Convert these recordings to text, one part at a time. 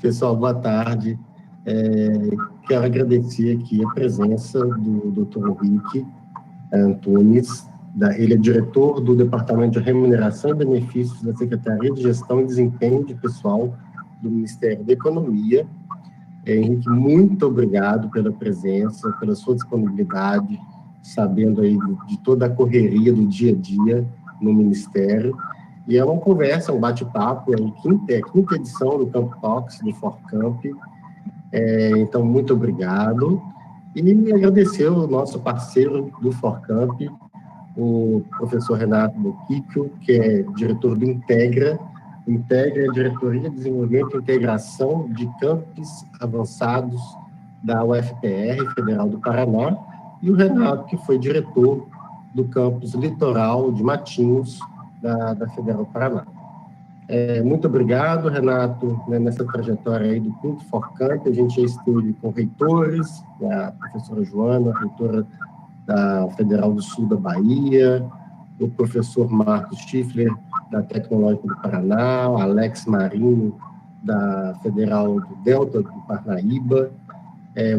Pessoal, boa tarde. Quero agradecer aqui a presença do Dr. Henrique Antunes. Ele é diretor do Departamento de Remuneração e Benefícios da Secretaria de Gestão e Desempenho de Pessoal do Ministério da Economia. Henrique, muito obrigado pela presença, pela sua disponibilidade, sabendo aí de toda a correria do dia a dia no Ministério. E é uma conversa, um bate-papo, é a quinta edição do Camp Talks, do ForCamp. Então, muito obrigado. E agradecer o nosso parceiro do ForCamp, o professor Renato Boquicchio, que é diretor do Integra. Integra é a Diretoria de Desenvolvimento e Integração de Campos Avançados da UFPR, Federal do Paraná, e o Renato, que foi diretor do campus Litoral de Matinhos, da Federal do Paraná. Muito obrigado, Renato, nessa trajetória aí do quinto ForCamp. A gente já esteve com reitores, a professora Joana, reitora da Federal do Sul da Bahia, o professor Marcos Schiffler, da Tecnológica do Paraná, Alex Marinho, da Federal do Delta do Parnaíba,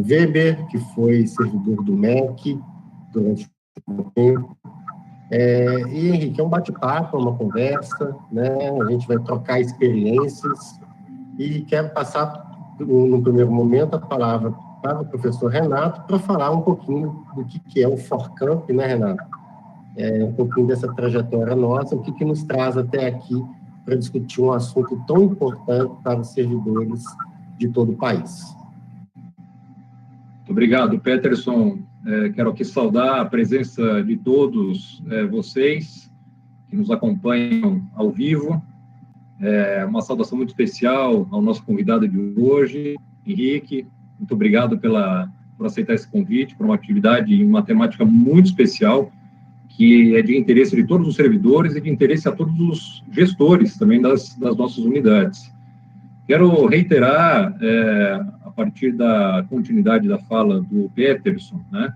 Weber, que foi servidor do MEC durante um tempo. E, Henrique, é um bate-papo, uma conversa, né? A gente vai trocar experiências e quero passar, no primeiro momento, a palavra para o professor Renato para falar um pouquinho do que é o ForCamp, né, Renato? Um pouquinho dessa trajetória nossa, o que nos traz até aqui para discutir um assunto tão importante para os servidores de todo o país. Muito obrigado, Peterson. Quero aqui saudar a presença de todos vocês que nos acompanham ao vivo. Uma saudação muito especial ao nosso convidado de hoje, Henrique. Muito obrigado por aceitar esse convite para uma atividade em uma temática muito especial, que é de interesse de todos os servidores e de interesse a todos os gestores também das nossas unidades. Quero reiterar, a partir da continuidade da fala do Peterson, né,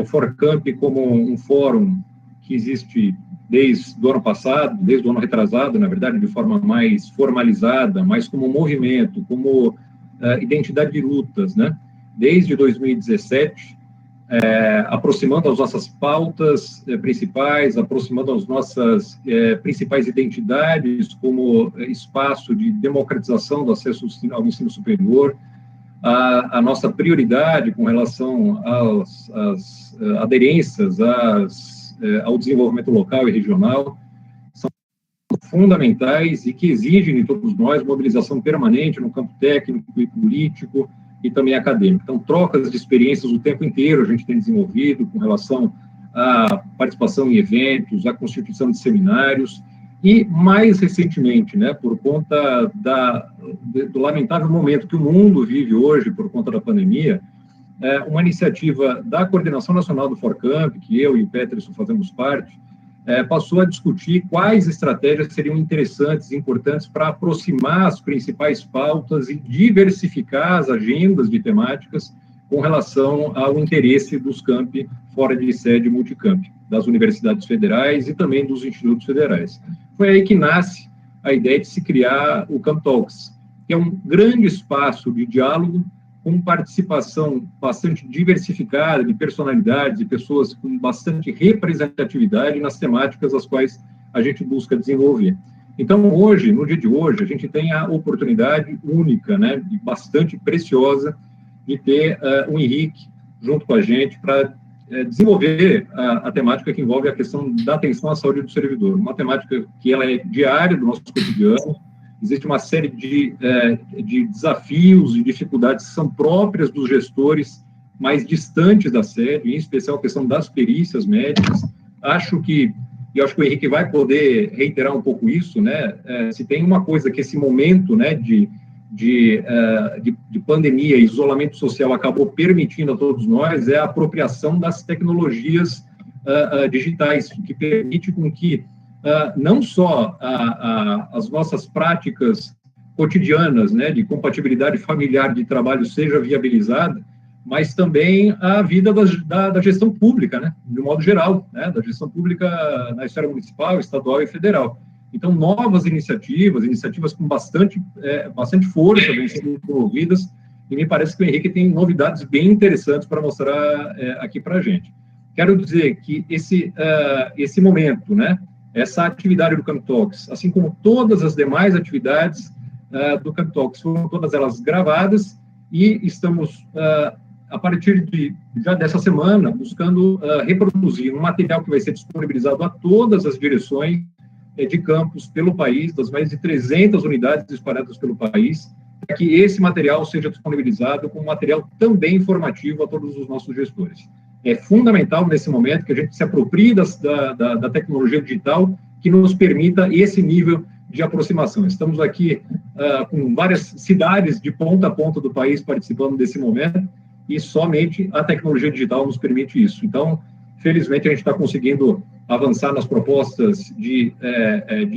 o ForCamp como um fórum que existe desde o ano passado, desde o ano retrasado, na verdade, de forma mais formalizada, mas como movimento, como identidade de lutas, né, desde 2017, aproximando as nossas pautas principais, aproximando as nossas principais identidades como espaço de democratização do acesso ao ensino superior, a nossa prioridade com relação às aderências ao desenvolvimento local e regional, são fundamentais e que exigem de todos nós mobilização permanente no campo técnico e político, e também acadêmico. Então, trocas de experiências o tempo inteiro a gente tem desenvolvido com relação à participação em eventos, à constituição de seminários, e mais recentemente, né, por conta do lamentável momento que o mundo vive hoje por conta da pandemia, uma iniciativa da Coordenação Nacional do ForCamp, que eu e o Peterson fazemos parte, passou a discutir quais estratégias seriam interessantes e importantes para aproximar as principais pautas e diversificar as agendas de temáticas com relação ao interesse dos campi fora de sede multicamp, das universidades federais e também dos institutos federais. Foi aí que nasce a ideia de se criar o Camp Talks, que é um grande espaço de diálogo com participação bastante diversificada de personalidades e pessoas com bastante representatividade nas temáticas as quais a gente busca desenvolver. Então, hoje, no dia de hoje, a gente tem a oportunidade única, né, e bastante preciosa, de ter o Henrique junto com a gente para desenvolver a temática que envolve a questão da atenção à saúde do servidor, uma temática que ela é diária do nosso cotidiano. Existe uma série de desafios e dificuldades que são próprias dos gestores mais distantes da sede, em especial a questão das perícias médicas. Acho que o Henrique vai poder reiterar um pouco isso, né? Se tem uma coisa que esse momento, né, de pandemia e isolamento social acabou permitindo a todos nós, é a apropriação das tecnologias digitais, que permite com que não só as nossas práticas cotidianas, né, de compatibilidade familiar de trabalho seja viabilizada, mas também a vida da gestão pública, né, de um modo geral, né, da gestão pública na esfera municipal, estadual e federal. Então, novas iniciativas com bastante força vêm sendo desenvolvidas, e me parece que o Henrique tem novidades bem interessantes para mostrar aqui para a gente. Quero dizer que esse momento, né, essa atividade do Camp Talks, assim como todas as demais atividades do Camp Talks, foram todas elas gravadas, e estamos, a partir já dessa semana, buscando reproduzir um material que vai ser disponibilizado a todas as direções de campus pelo país, das mais de 300 unidades espalhadas pelo país, para que esse material seja disponibilizado como material também informativo a todos os nossos gestores. É fundamental, nesse momento, que a gente se aproprie da tecnologia digital que nos permita esse nível de aproximação. Estamos aqui com várias cidades de ponta a ponta do país participando desse momento, e somente a tecnologia digital nos permite isso. Então, felizmente, a gente está conseguindo avançar nas propostas de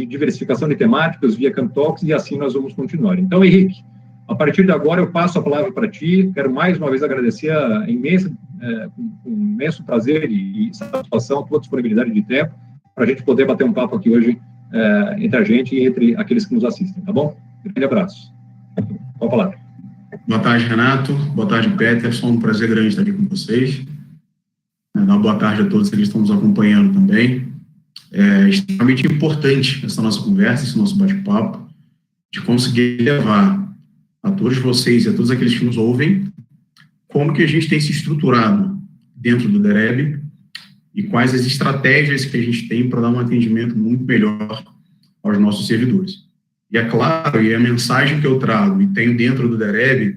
diversificação de temáticas via Camp Talks, e assim nós vamos continuar. Então, Henrique, a partir de agora eu passo a palavra para ti. Quero mais uma vez agradecer com imenso prazer e satisfação a tua disponibilidade de tempo para a gente poder bater um papo aqui hoje entre a gente e entre aqueles que nos assistem, tá bom? Um grande abraço. Pode falar. Boa tarde, Renato. Boa tarde, Peterson. Um prazer grande estar aqui com vocês. Uma boa tarde a todos que estão nos acompanhando também. É extremamente importante essa nossa conversa, esse nosso bate-papo, de conseguir levar a todos vocês e a todos aqueles que nos ouvem como que a gente tem se estruturado dentro do DEREB e quais as estratégias que a gente tem para dar um atendimento muito melhor aos nossos servidores. E é claro, e a mensagem que eu trago e tenho dentro do DEREB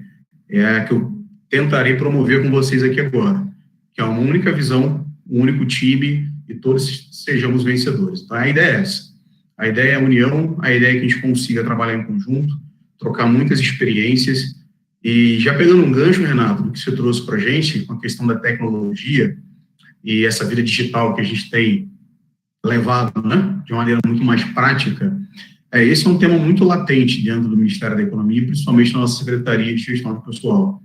é a que eu tentarei promover com vocês aqui agora, que é uma única visão, um único time e todos sejamos vencedores. Então, a ideia é essa. A ideia é a união, a ideia é que a gente consiga trabalhar em conjunto, trocar muitas experiências. E já pegando um gancho, Renato, do que você trouxe para a gente, com a questão da tecnologia e essa vida digital que a gente tem levado, né, de uma maneira muito mais prática, esse é um tema muito latente dentro do Ministério da Economia, principalmente na nossa Secretaria de Gestão do Pessoal.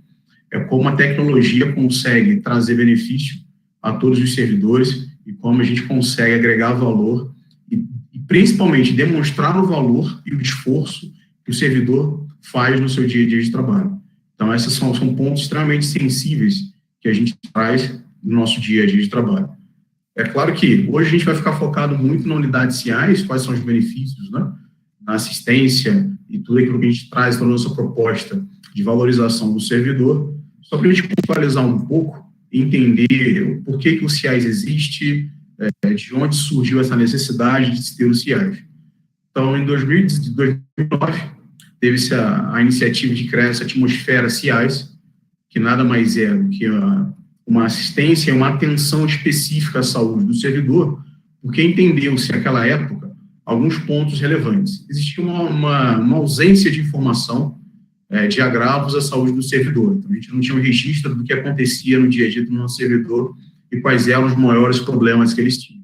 É como a tecnologia consegue trazer benefício a todos os servidores e como a gente consegue agregar valor e principalmente demonstrar o valor e o esforço que o servidor faz no seu dia a dia de trabalho. Então, esses são pontos extremamente sensíveis que a gente traz no nosso dia a dia de trabalho. É claro que hoje a gente vai ficar focado muito na unidade CIAS, quais são os benefícios, né, na assistência e tudo aquilo que a gente traz para a nossa proposta de valorização do servidor, só para a gente contextualizar um pouco, entender por que o CIAS existe, de onde surgiu essa necessidade de se ter o CIAS. Então, em 2009, teve-se a iniciativa de criar essa atmosfera CIAS, que nada mais é do que uma assistência e uma atenção específica à saúde do servidor, porque entendeu-se naquela época alguns pontos relevantes. Existia uma ausência de informação de agravos à saúde do servidor. Então, a gente não tinha um registro do que acontecia no dia a dia do nosso servidor e quais eram os maiores problemas que eles tinham.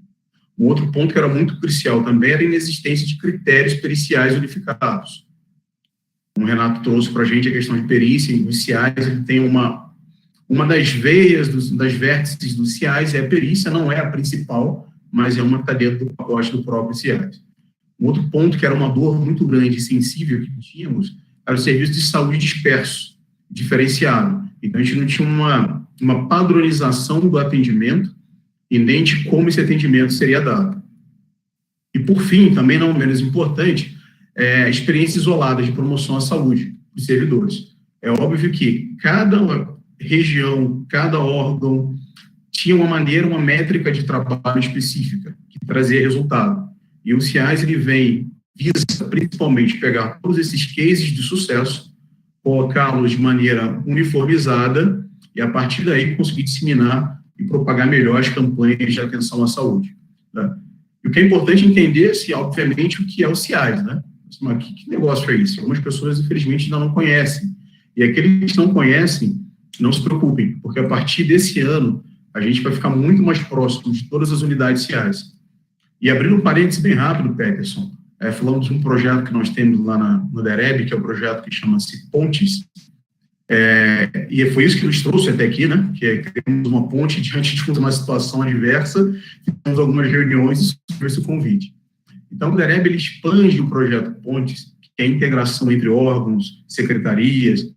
Um outro ponto que era muito crucial também era a inexistência de critérios periciais unificados. Como o Renato trouxe para a gente a questão de perícia, e os CIAS ele tem uma das veias, das vértices do CIAS é a perícia, não é a principal, mas é uma que está dentro do pacote do próprio CIAS. Um outro ponto que era uma dor muito grande e sensível que tínhamos era o serviço de saúde disperso, diferenciado. Então, a gente não tinha uma padronização do atendimento e nem de como esse atendimento seria dado. E, por fim, também não menos importante, experiência isolada de promoção à saúde dos servidores. É óbvio que cada região, cada órgão tinha uma métrica de trabalho específica que trazia resultado. E o CIAS, ele visa principalmente pegar todos esses cases de sucesso, colocá-los de maneira uniformizada e, a partir daí, conseguir disseminar e propagar melhor as campanhas de atenção à saúde. Né? E o que é importante entender, obviamente, o que é o CIAS, né? Mas que negócio é isso? Algumas pessoas, infelizmente, ainda não conhecem. E aqueles que não conhecem, não se preocupem, porque a partir desse ano, a gente vai ficar muito mais próximo de todas as unidades CIAS. E abrindo um parênteses bem rápido, Peterson, falamos de um projeto que nós temos lá no DEREB, que é o projeto que chama-se Pontes, e foi isso que nos trouxe até aqui, né? Que criamos uma ponte diante de uma situação adversa, fizemos algumas reuniões e sobre esse convite. Então, o DEREB ele expande o projeto Pontes, que é a integração entre órgãos, secretarias,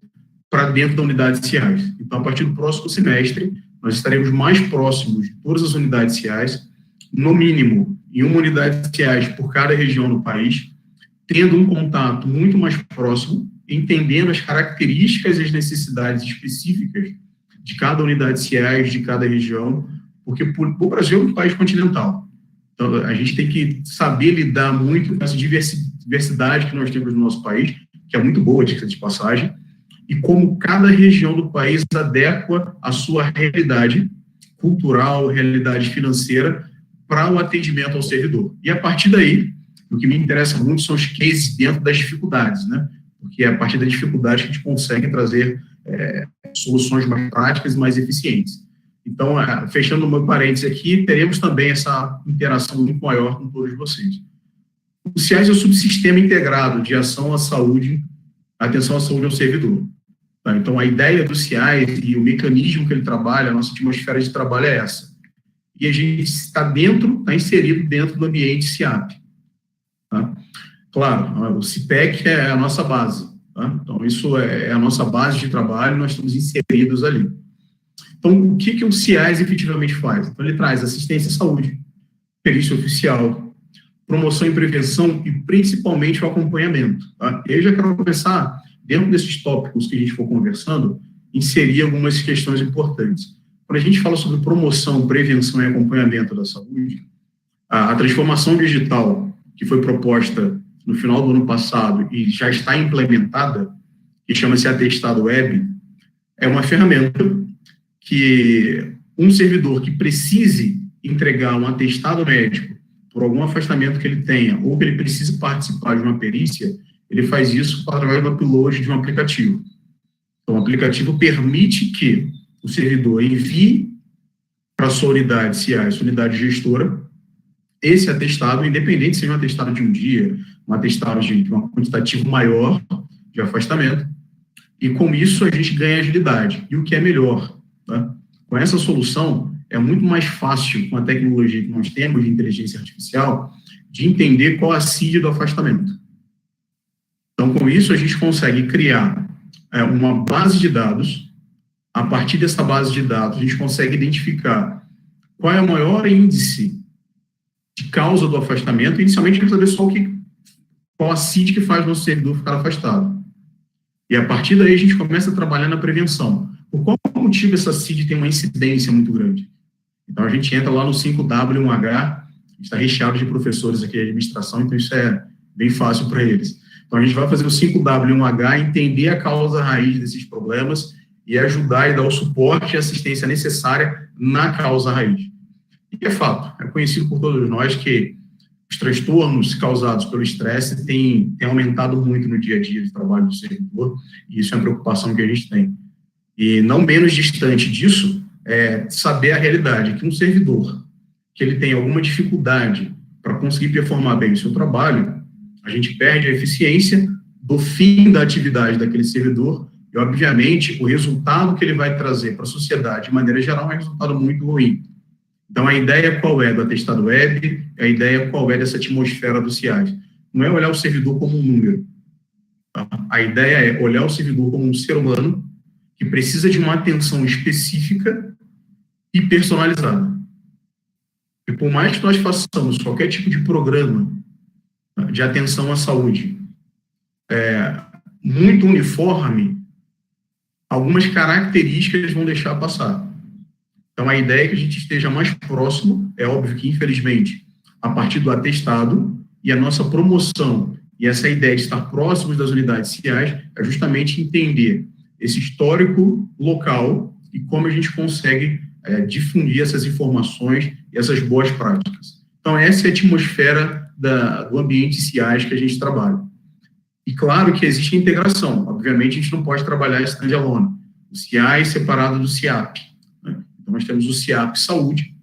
para dentro da unidade de CIAS. Então, a partir do próximo semestre, nós estaremos mais próximos de todas as unidades CIAS, no mínimo, em uma unidade de CIAS por cada região do país, tendo um contato muito mais próximo, entendendo as características e as necessidades específicas de cada unidade de CIAS, de cada região, porque o Brasil é um país continental. Então, a gente tem que saber lidar muito com essa diversidade que nós temos no nosso país, que é muito boa, dica de passagem, e como cada região do país adequa a sua realidade cultural, realidade financeira, para o atendimento ao servidor. E, a partir daí, o que me interessa muito são os cases dentro das dificuldades, né? Porque é a partir da dificuldade que a gente consegue trazer soluções mais práticas e mais eficientes. Então, fechando o meu parênteses aqui, teremos também essa interação muito maior com todos vocês. O CIAS é o subsistema integrado de ação à saúde, atenção à saúde ao servidor. Tá? Então, a ideia do CIAS e o mecanismo que ele trabalha, a nossa atmosfera de trabalho é essa. E a gente está inserido dentro do ambiente CIAP. Tá? Claro, o CIPEC é a nossa base. Tá? Então, isso é a nossa base de trabalho, nós estamos inseridos ali. Então, o que o CIAS efetivamente faz? Então, ele traz assistência à saúde, perícia oficial, promoção e prevenção e, principalmente, o acompanhamento. Tá? Eu já quero começar, dentro desses tópicos que a gente for conversando, inserir algumas questões importantes. Quando a gente fala sobre promoção, prevenção e acompanhamento da saúde, a transformação digital que foi proposta no final do ano passado e já está implementada, que chama-se Atestado Web, é uma ferramenta que um servidor que precise entregar um atestado médico por algum afastamento que ele tenha ou que ele precise participar de uma perícia, ele faz isso através do upload de um aplicativo. Então, o aplicativo permite que o servidor envie para a sua unidade CIAS, sua unidade gestora, esse atestado, independente se seja um atestado de um dia, um atestado de um quantitativo maior de afastamento, e com isso a gente ganha agilidade. E o que é melhor, tá? Com essa solução, é muito mais fácil, com a tecnologia que nós temos de inteligência artificial, de entender qual a CID do afastamento. Então, com isso, a gente consegue criar uma base de dados. A partir dessa base de dados, a gente consegue identificar qual é o maior índice de causa do afastamento. Inicialmente, a gente vai saber só qual a CID que faz o nosso servidor ficar afastado. E, a partir daí, a gente começa a trabalhar na prevenção. Por qual motivo essa CID tem uma incidência muito grande? Então, a gente entra lá no 5W1H, está recheado de professores aqui de administração, então isso é bem fácil para eles. Então, a gente vai fazer o 5W1H, entender a causa raiz desses problemas e ajudar e dar o suporte e assistência necessária na causa raiz. E é fato, é conhecido por todos nós que os transtornos causados pelo estresse têm aumentado muito no dia a dia de trabalho do servidor, e isso é uma preocupação que a gente tem. E não menos distante disso é saber a realidade, que um servidor que ele tem alguma dificuldade para conseguir performar bem o seu trabalho, a gente perde a eficiência do fim da atividade daquele servidor e, obviamente, o resultado que ele vai trazer para a sociedade, de maneira geral, é um resultado muito ruim. Então, a ideia qual é do atestado web, a ideia qual é dessa atmosfera do CIAS. Não é olhar o servidor como um número. Tá? A ideia é olhar o servidor como um ser humano que precisa de uma atenção específica e personalizada. E por mais que nós façamos qualquer tipo de programa de atenção à saúde muito uniforme, algumas características vão deixar passar. Então, a ideia é que a gente esteja mais próximo, é óbvio que, infelizmente, a partir do atestado e a nossa promoção, e essa ideia de estar próximos das unidades CIAS, é justamente entender esse histórico local e como a gente consegue difundir essas informações e essas boas práticas. Então, essa é a atmosfera do ambiente CIAS que a gente trabalha. E claro que existe integração. Obviamente, a gente não pode trabalhar standalone. O CIAS separado do CIAP. Né? Então, nós temos o CIAP Saúde,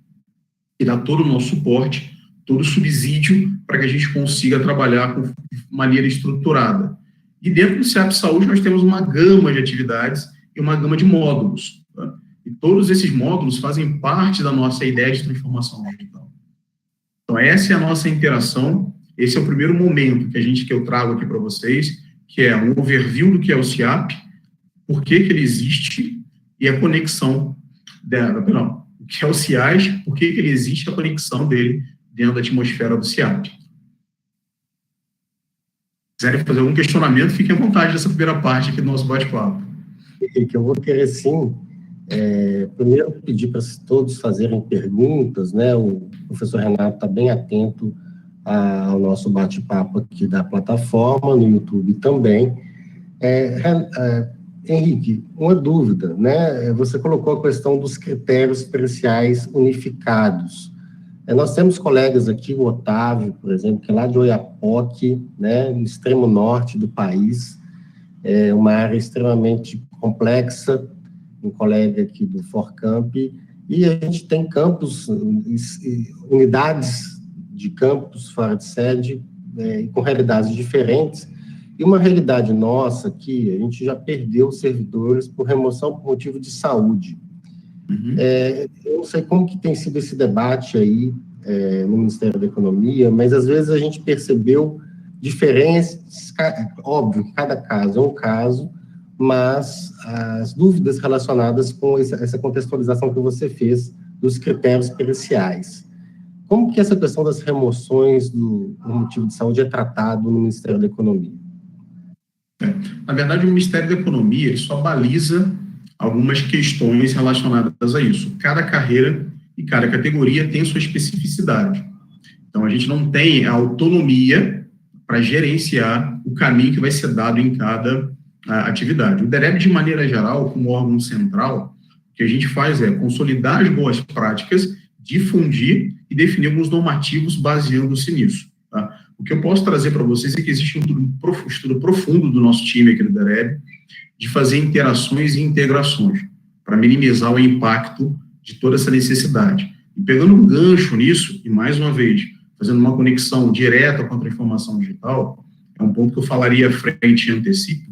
que dá todo o nosso suporte, todo o subsídio para que a gente consiga trabalhar de maneira estruturada. E dentro do CIAP Saúde, nós temos uma gama de atividades e uma gama de módulos. Tá? E todos esses módulos fazem parte da nossa ideia de transformação digital. Então, essa é a nossa interação, esse é o primeiro momento que eu trago aqui para vocês, que é um overview do que é o CIAP, por que ele existe e a conexão o que é o CIAS, por que ele existe, a conexão dele dentro da atmosfera do CIAP. Se quiserem fazer algum questionamento, fiquem à vontade dessa primeira parte aqui do nosso bate-papo. Que eu vou querer, sim, primeiro pedir para todos fazerem perguntas, né? O professor Renato está bem atento ao nosso bate-papo aqui da plataforma, no YouTube também. Henrique, uma dúvida, né? Você colocou a questão dos critérios periciais unificados. Nós temos colegas aqui, o Otávio, por exemplo, que é lá de Oiapoque, né, no extremo norte do país, uma área extremamente complexa, um colega aqui do Forcamp, e a gente tem campos, unidades de campos fora de sede, com realidades diferentes, e uma realidade nossa aqui, a gente já perdeu servidores por remoção por motivo de saúde. Uhum. Eu não sei como que tem sido esse debate aí no Ministério da Economia, mas às vezes a gente percebeu diferenças, óbvio que cada caso é um caso, mas as dúvidas relacionadas com essa contextualização que você fez dos critérios periciais. Como que essa questão das remoções por motivo de saúde é tratado no Ministério da Economia? Na verdade, o Ministério da Economia ele só baliza algumas questões relacionadas a isso. Cada carreira e cada categoria tem sua especificidade. Então, a gente não tem a autonomia para gerenciar o caminho que vai ser dado em cada atividade. O DEREB, de maneira geral, como órgão central, o que a gente faz é consolidar as boas práticas, difundir e definir alguns normativos baseando-se nisso. Tá? O que eu posso trazer para vocês é que existe um estudo profundo do nosso time aqui do DEREB de fazer interações e integrações para minimizar o impacto de toda essa necessidade. E pegando um gancho nisso, e mais uma vez, fazendo uma conexão direta com a transformação digital, é um ponto que eu falaria à frente e antecipo.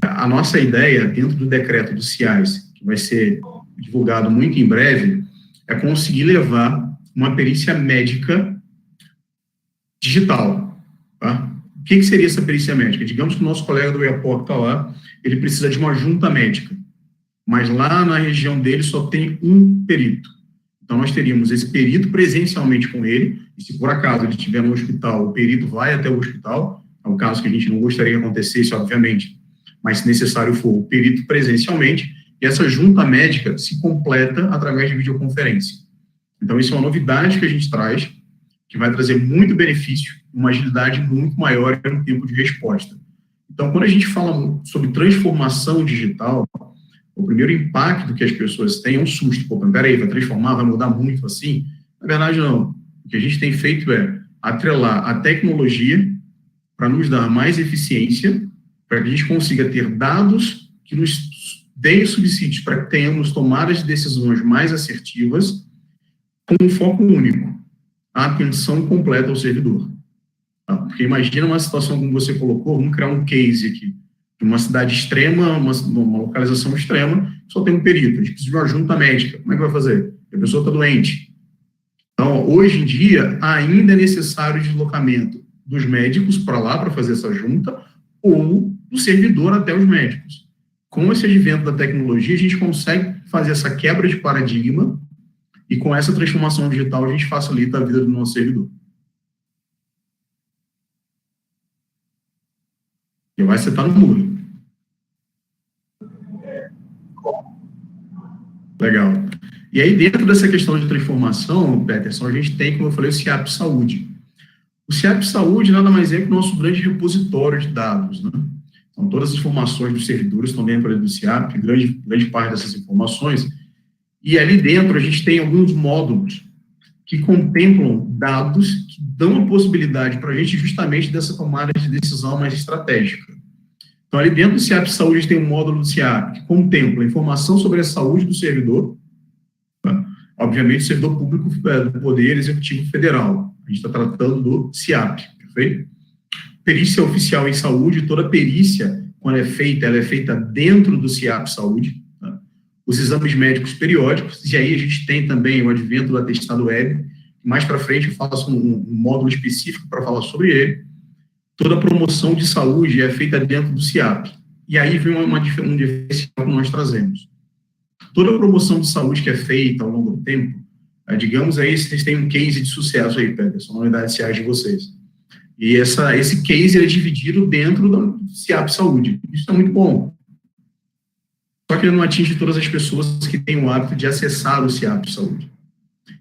A nossa ideia, dentro do decreto do CIAS, que vai ser divulgado muito em breve, é conseguir levar uma perícia médica digital. Tá? O que seria essa perícia médica? Digamos que o nosso colega do Oiapoque está lá, ele precisa de uma junta médica, mas lá na região dele só tem um perito. Então, nós teríamos esse perito presencialmente com ele, e se por acaso ele estiver no hospital, o perito vai até o hospital, é um caso que a gente não gostaria que acontecesse, obviamente, mas se necessário for, o perito presencialmente, e essa junta médica se completa através de videoconferência. Então, isso é uma novidade que a gente traz, que vai trazer muito benefício, uma agilidade muito maior no tempo de resposta. Então, quando a gente fala sobre transformação digital, o primeiro impacto que as pessoas têm é um susto. Pô, peraí, vai transformar, vai mudar muito assim? Na verdade, não. O que a gente tem feito é atrelar a tecnologia para nos dar mais eficiência, para que a gente consiga ter dados que nos deem subsídios para que tenhamos tomadas de decisões mais assertivas com um foco único, a atenção completa ao servidor. Tá? Porque imagina uma situação como você colocou, vamos criar um case aqui, de uma cidade extrema, uma localização extrema, só tem um perito, a gente precisa de uma junta médica, como é que vai fazer? A pessoa está doente. Então, hoje em dia, ainda é necessário o deslocamento dos médicos para lá, para fazer essa junta, ou do servidor até os médicos. Com esse advento da tecnologia, a gente consegue fazer essa quebra de paradigma e com essa transformação digital a gente facilita a vida do nosso servidor. E vai setar no muro. Legal. E aí, dentro dessa questão de transformação, Peterson, a gente tem, como eu falei, o CIAP Saúde. O CIAP Saúde nada mais é que o nosso grande repositório de dados, né? Então, todas as informações dos servidores estão dentro do CIAP, grande parte dessas informações, e ali dentro a gente tem alguns módulos que contemplam dados que dão a possibilidade para a gente justamente dessa tomada de decisão mais estratégica. Então, ali dentro do CIAP Saúde, a gente tem um módulo do CIAP que contempla informação sobre a saúde do servidor, tá? Obviamente, o servidor público do Poder Executivo Federal. A gente está tratando do CIAP, perfeito? Perícia oficial em saúde, toda perícia, quando é feita, ela é feita dentro do CIAP Saúde. Tá? Os exames médicos periódicos, e aí a gente tem também o advento do atestado web, mais para frente eu faço um módulo específico para falar sobre ele. Toda promoção de saúde é feita dentro do CIAP. E aí vem um diferencial que nós trazemos. Toda promoção de saúde que é feita ao longo do tempo, digamos aí, vocês têm um case de sucesso aí, Peterson, na unidade CIAP de vocês. E esse case é dividido dentro do CIAP Saúde. Isso é muito bom. Só que ele não atinge todas as pessoas que têm o hábito de acessar o CIAP Saúde.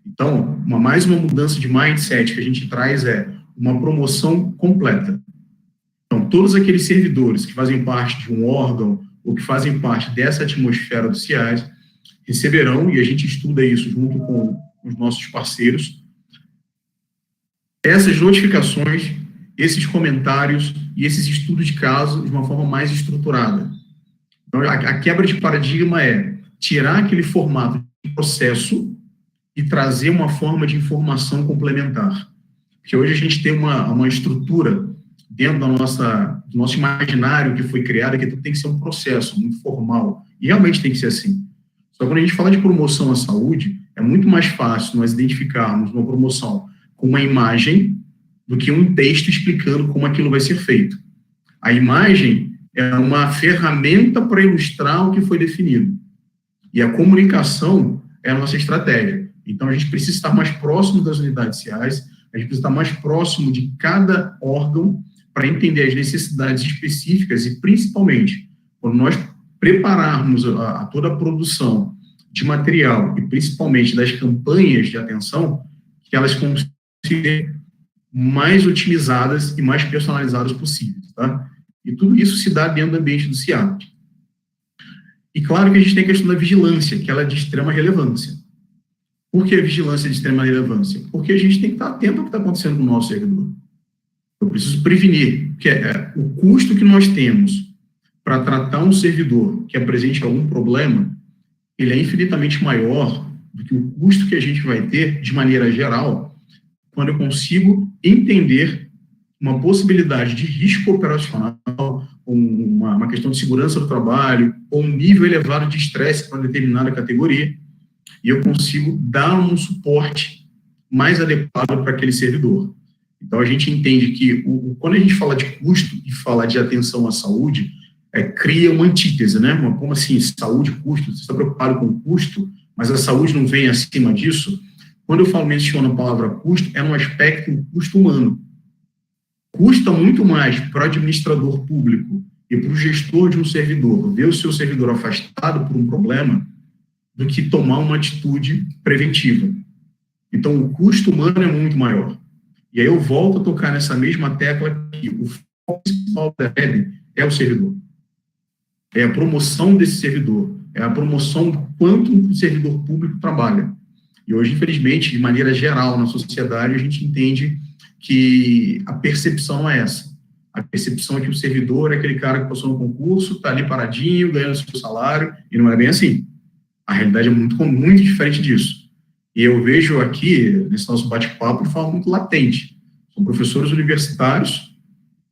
Então, mais uma mudança de mindset que a gente traz é uma promoção completa. Então, todos aqueles servidores que fazem parte de um órgão ou que fazem parte dessa atmosfera do CIAS receberão, e a gente estuda isso junto com os nossos parceiros, essas notificações, esses comentários e esses estudos de caso de uma forma mais estruturada. Então, a quebra de paradigma é tirar aquele formato de processo e trazer uma forma de informação complementar. Porque hoje a gente tem uma estrutura dentro do nosso imaginário que foi criada, que tudo tem que ser um processo muito formal. E realmente tem que ser assim. Só que quando a gente fala de promoção à saúde, é muito mais fácil nós identificarmos uma promoção com uma imagem do que um texto explicando como aquilo vai ser feito. A imagem é uma ferramenta para ilustrar o que foi definido. E a comunicação é a nossa estratégia. Então, a gente precisa estar mais próximo das unidades CIAS, a gente precisa estar mais próximo de cada órgão para entender as necessidades específicas e, principalmente, quando nós prepararmos toda a produção de material e, principalmente, das campanhas de atenção, que elas consigam ser mais otimizadas e mais personalizadas possíveis, tá? E tudo isso se dá dentro do ambiente do CIAP. E claro que a gente tem a questão da vigilância, que ela é de extrema relevância. Por que a vigilância é de extrema relevância? Porque a gente tem que estar atento ao que está acontecendo com o nosso servidor. Eu preciso prevenir, que o custo que nós temos para tratar um servidor que apresente algum problema, ele é infinitamente maior do que o custo que a gente vai ter, de maneira geral, quando eu consigo entender uma possibilidade de risco operacional, uma questão de segurança do trabalho, ou um nível elevado de estresse para determinada categoria, e eu consigo dar um suporte mais adequado para aquele servidor. Então, a gente entende que, quando a gente fala de custo e fala de atenção à saúde, cria uma antítese, né? Como assim, saúde, custo? Você está preocupado com o custo, mas a saúde não vem acima disso? Quando eu menciono a palavra custo, é no aspecto do custo humano. Custa muito mais para o administrador público e para o gestor de um servidor ver o seu servidor afastado por um problema do que tomar uma atitude preventiva. Então, o custo humano é muito maior. E aí eu volto a tocar nessa mesma tecla que o foco principal da web é o servidor. É a promoção desse servidor, é a promoção do quanto o servidor público trabalha. E hoje, infelizmente, de maneira geral na sociedade, a gente entende que a percepção é essa. A percepção é que o servidor é aquele cara que passou no concurso, está ali paradinho, ganhando seu salário, e não é bem assim. A realidade é muito diferente disso. E eu vejo aqui, nesse nosso bate-papo, de forma muito latente. São professores universitários,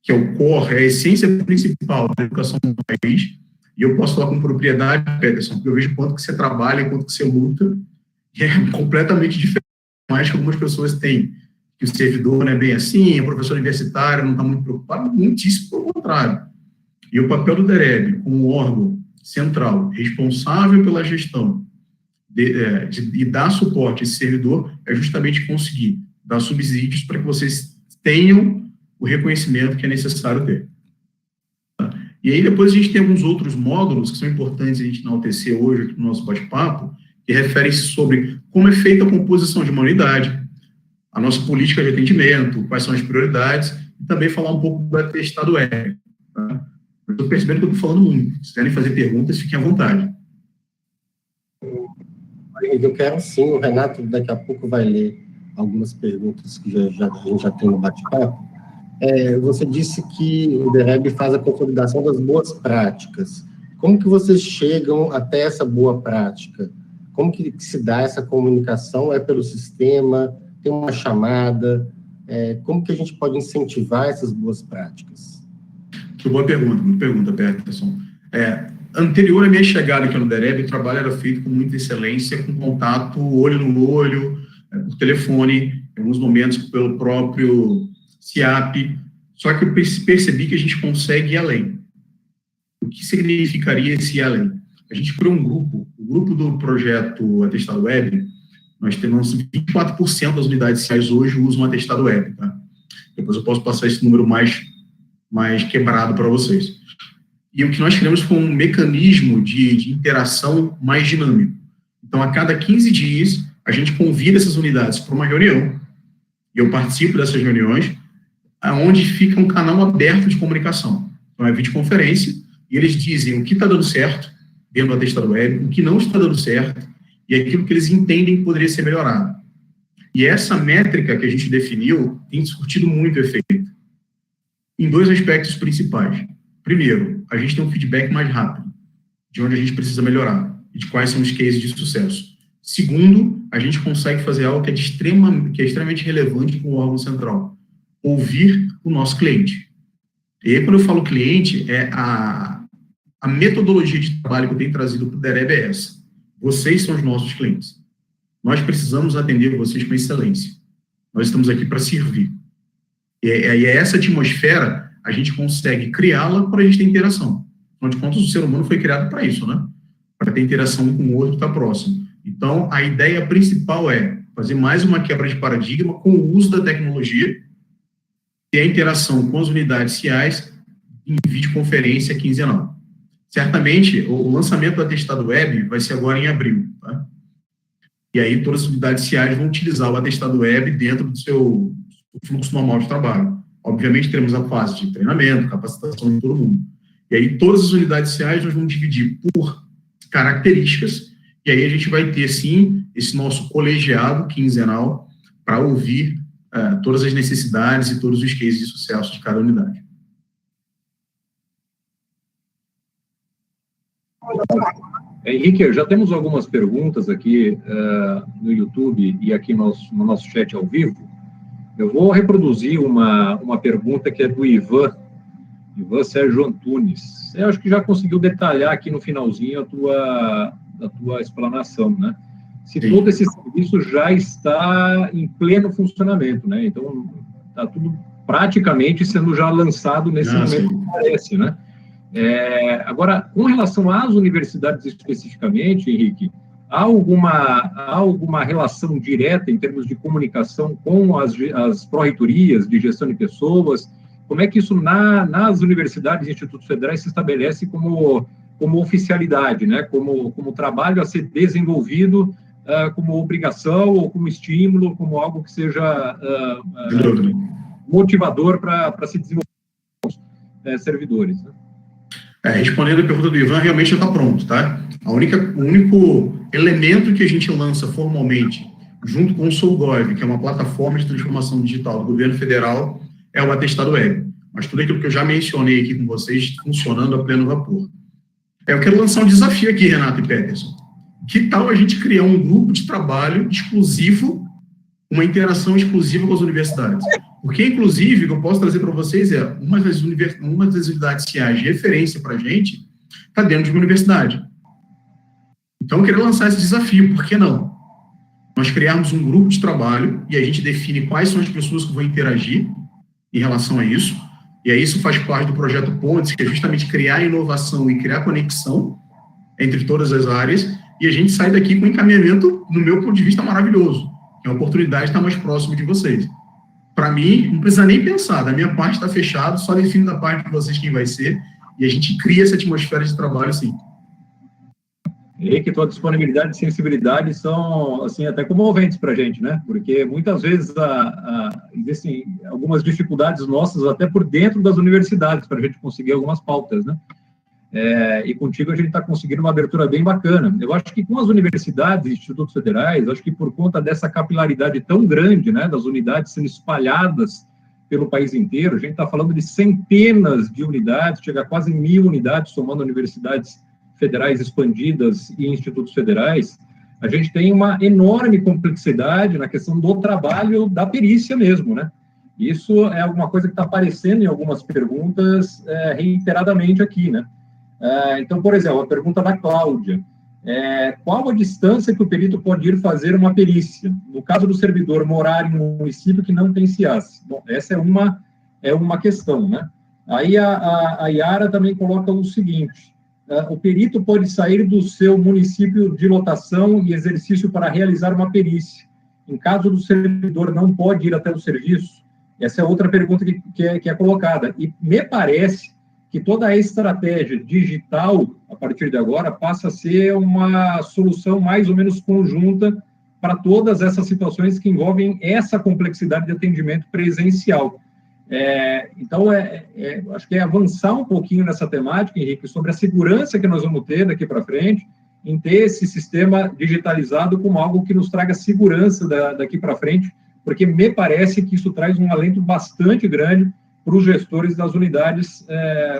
que é o core, é a essência principal da educação do país, e eu posso falar com propriedade, Peterson, porque eu vejo quanto que você trabalha, quanto que você luta, e é completamente diferente mais que algumas pessoas têm. Que o servidor não é bem assim, o professor universitário não está muito preocupado, muitíssimo pelo contrário. E o papel do DEREB, como órgão central, responsável pela gestão e dar suporte a esse servidor, é justamente conseguir dar subsídios para que vocês tenham o reconhecimento que é necessário ter. Tá? E aí depois a gente tem alguns outros módulos que são importantes a gente enaltecer hoje aqui no nosso bate-papo, que referem-se sobre como é feita a composição de uma unidade, a nossa política de atendimento, quais são as prioridades, e também falar um pouco do atestado ético. Tá? Eu estou percebendo que eu estou falando muito. Se querem fazer perguntas, fiquem à vontade. Eu quero sim, o Renato daqui a pouco vai ler algumas perguntas que a gente já tem no bate-papo. Você disse que o DEREB faz a consolidação das boas práticas. Como que vocês chegam até essa boa prática? Como que se dá essa comunicação? É pelo sistema? Tem uma chamada? Como que a gente pode incentivar essas boas práticas? Que boa pergunta, Peterson. Anterior à minha chegada aqui no DEREB, o trabalho era feito com muita excelência, com contato olho no olho, por telefone, em alguns momentos pelo próprio CIAP, só que eu percebi que a gente consegue ir além. O que significaria esse ir além? A gente criou um grupo, o grupo do projeto Atestado Web, nós temos 24% das unidades CIAs hoje usam Atestado Web, tá? Depois eu posso passar esse número mais quebrado para vocês. E o que nós criamos foi um mecanismo de interação mais dinâmico. Então, a cada 15 dias, a gente convida essas unidades para uma reunião, e eu participo dessas reuniões, onde fica um canal aberto de comunicação. Então, é videoconferência, e eles dizem o que está dando certo dentro do Atestado Web, o que não está dando certo, e aquilo que eles entendem que poderia ser melhorado. E essa métrica que a gente definiu tem surtido muito efeito em dois aspectos principais. Primeiro, a gente tem um feedback mais rápido de onde a gente precisa melhorar e de quais são os cases de sucesso. Segundo, a gente consegue fazer algo que é extremamente relevante para o órgão central, ouvir o nosso cliente. E aí, quando eu falo cliente, a metodologia de trabalho que eu tenho trazido para o DEREB é essa. Vocês são os nossos clientes. Nós precisamos atender vocês com excelência. Nós estamos aqui para servir. E essa atmosfera, a gente consegue criá-la para a gente ter interação. Afinal de contas, o ser humano foi criado para isso, né? Para ter interação com o outro que está próximo. Então, a ideia principal é fazer mais uma quebra de paradigma com o uso da tecnologia e a interação com as unidades CIAs em videoconferência quinzenal. Certamente, o lançamento do Atestado Web vai ser agora em abril, tá? E aí todas as unidades CIAs vão utilizar o Atestado Web dentro do seu fluxo normal de trabalho. Obviamente, teremos a fase de treinamento, capacitação de todo mundo. E aí todas as unidades CIAs nós vamos dividir por características, e aí a gente vai ter, sim, esse nosso colegiado quinzenal para ouvir todas as necessidades e todos os cases de sucesso de cada unidade. Henrique, já temos algumas perguntas aqui no YouTube e aqui no nosso chat ao vivo. Eu vou reproduzir uma pergunta que é do Ivan Sérgio Antunes. Eu acho que já conseguiu detalhar aqui no finalzinho a tua explanação, né? Se Sim. Todo esse serviço já está em pleno funcionamento, né? Então, está tudo praticamente sendo já lançado nesse momento, que parece, né? Agora, com relação às universidades especificamente, Henrique, há alguma relação direta em termos de comunicação com as pró-reitorias de gestão de pessoas? Como é que isso nas universidades e institutos federais se estabelece como oficialidade, né? Como trabalho a ser desenvolvido como obrigação ou como estímulo, como algo que seja motivador para se desenvolver os servidores, né? Respondendo a pergunta do Ivan, realmente já está pronto, tá? O único elemento que a gente lança formalmente, junto com o SouGov, que é uma plataforma de transformação digital do governo federal, é o Atestado Web. Mas tudo aquilo que eu já mencionei aqui com vocês, funcionando a pleno vapor. Eu quero lançar um desafio aqui, Renato e Peterson. Que tal a gente criar um grupo de trabalho exclusivo, uma interação exclusiva com as universidades? Porque, inclusive, o que eu posso trazer para vocês é uma das unidades CIAs de referência para a gente está dentro de uma universidade. Então, eu queria lançar esse desafio, por que não? Nós criarmos um grupo de trabalho e a gente define quais são as pessoas que vão interagir em relação a isso, e aí isso faz parte do projeto Pontes, que é justamente criar inovação e criar conexão entre todas as áreas, e a gente sai daqui com um encaminhamento, no meu ponto de vista, maravilhoso, que é a oportunidade de estar mais próximo de vocês. Para mim, não precisa nem pensar, da minha parte está fechado, só defino da parte de vocês quem vai ser, e a gente cria essa atmosfera de trabalho, sim. Henrique, tua disponibilidade e sensibilidade são, assim, até comoventes para a gente, né? Porque muitas vezes existem algumas dificuldades nossas até por dentro das universidades para a gente conseguir algumas pautas, né? E contigo a gente está conseguindo uma abertura bem bacana. Eu acho que com as universidades e institutos federais, acho que por conta dessa capilaridade tão grande, né, das unidades sendo espalhadas pelo país inteiro, a gente está falando de centenas de unidades, chega a quase 1.000 unidades, somando universidades federais expandidas e institutos federais, a gente tem uma enorme complexidade na questão do trabalho da perícia mesmo, né? Isso é alguma coisa que está aparecendo em algumas perguntas reiteradamente aqui, né? Então, por exemplo, a pergunta da Cláudia. qual a distância que o perito pode ir fazer uma perícia? No caso do servidor morar em um município que não tem CIAS. Bom, essa é uma questão, né? Aí a Yara também coloca o seguinte: o perito pode sair do seu município de lotação e exercício para realizar uma perícia. Em caso do servidor não pode ir até o serviço? Essa é outra pergunta que é colocada. E me parece que toda a estratégia digital, a partir de agora, passa a ser uma solução mais ou menos conjunta para todas essas situações que envolvem essa complexidade de atendimento presencial. Então, acho que é avançar um pouquinho nessa temática, Henrique, sobre a segurança que nós vamos ter daqui para frente, em ter esse sistema digitalizado como algo que nos traga segurança daqui para frente, porque me parece que isso traz um alento bastante grande para os gestores das unidades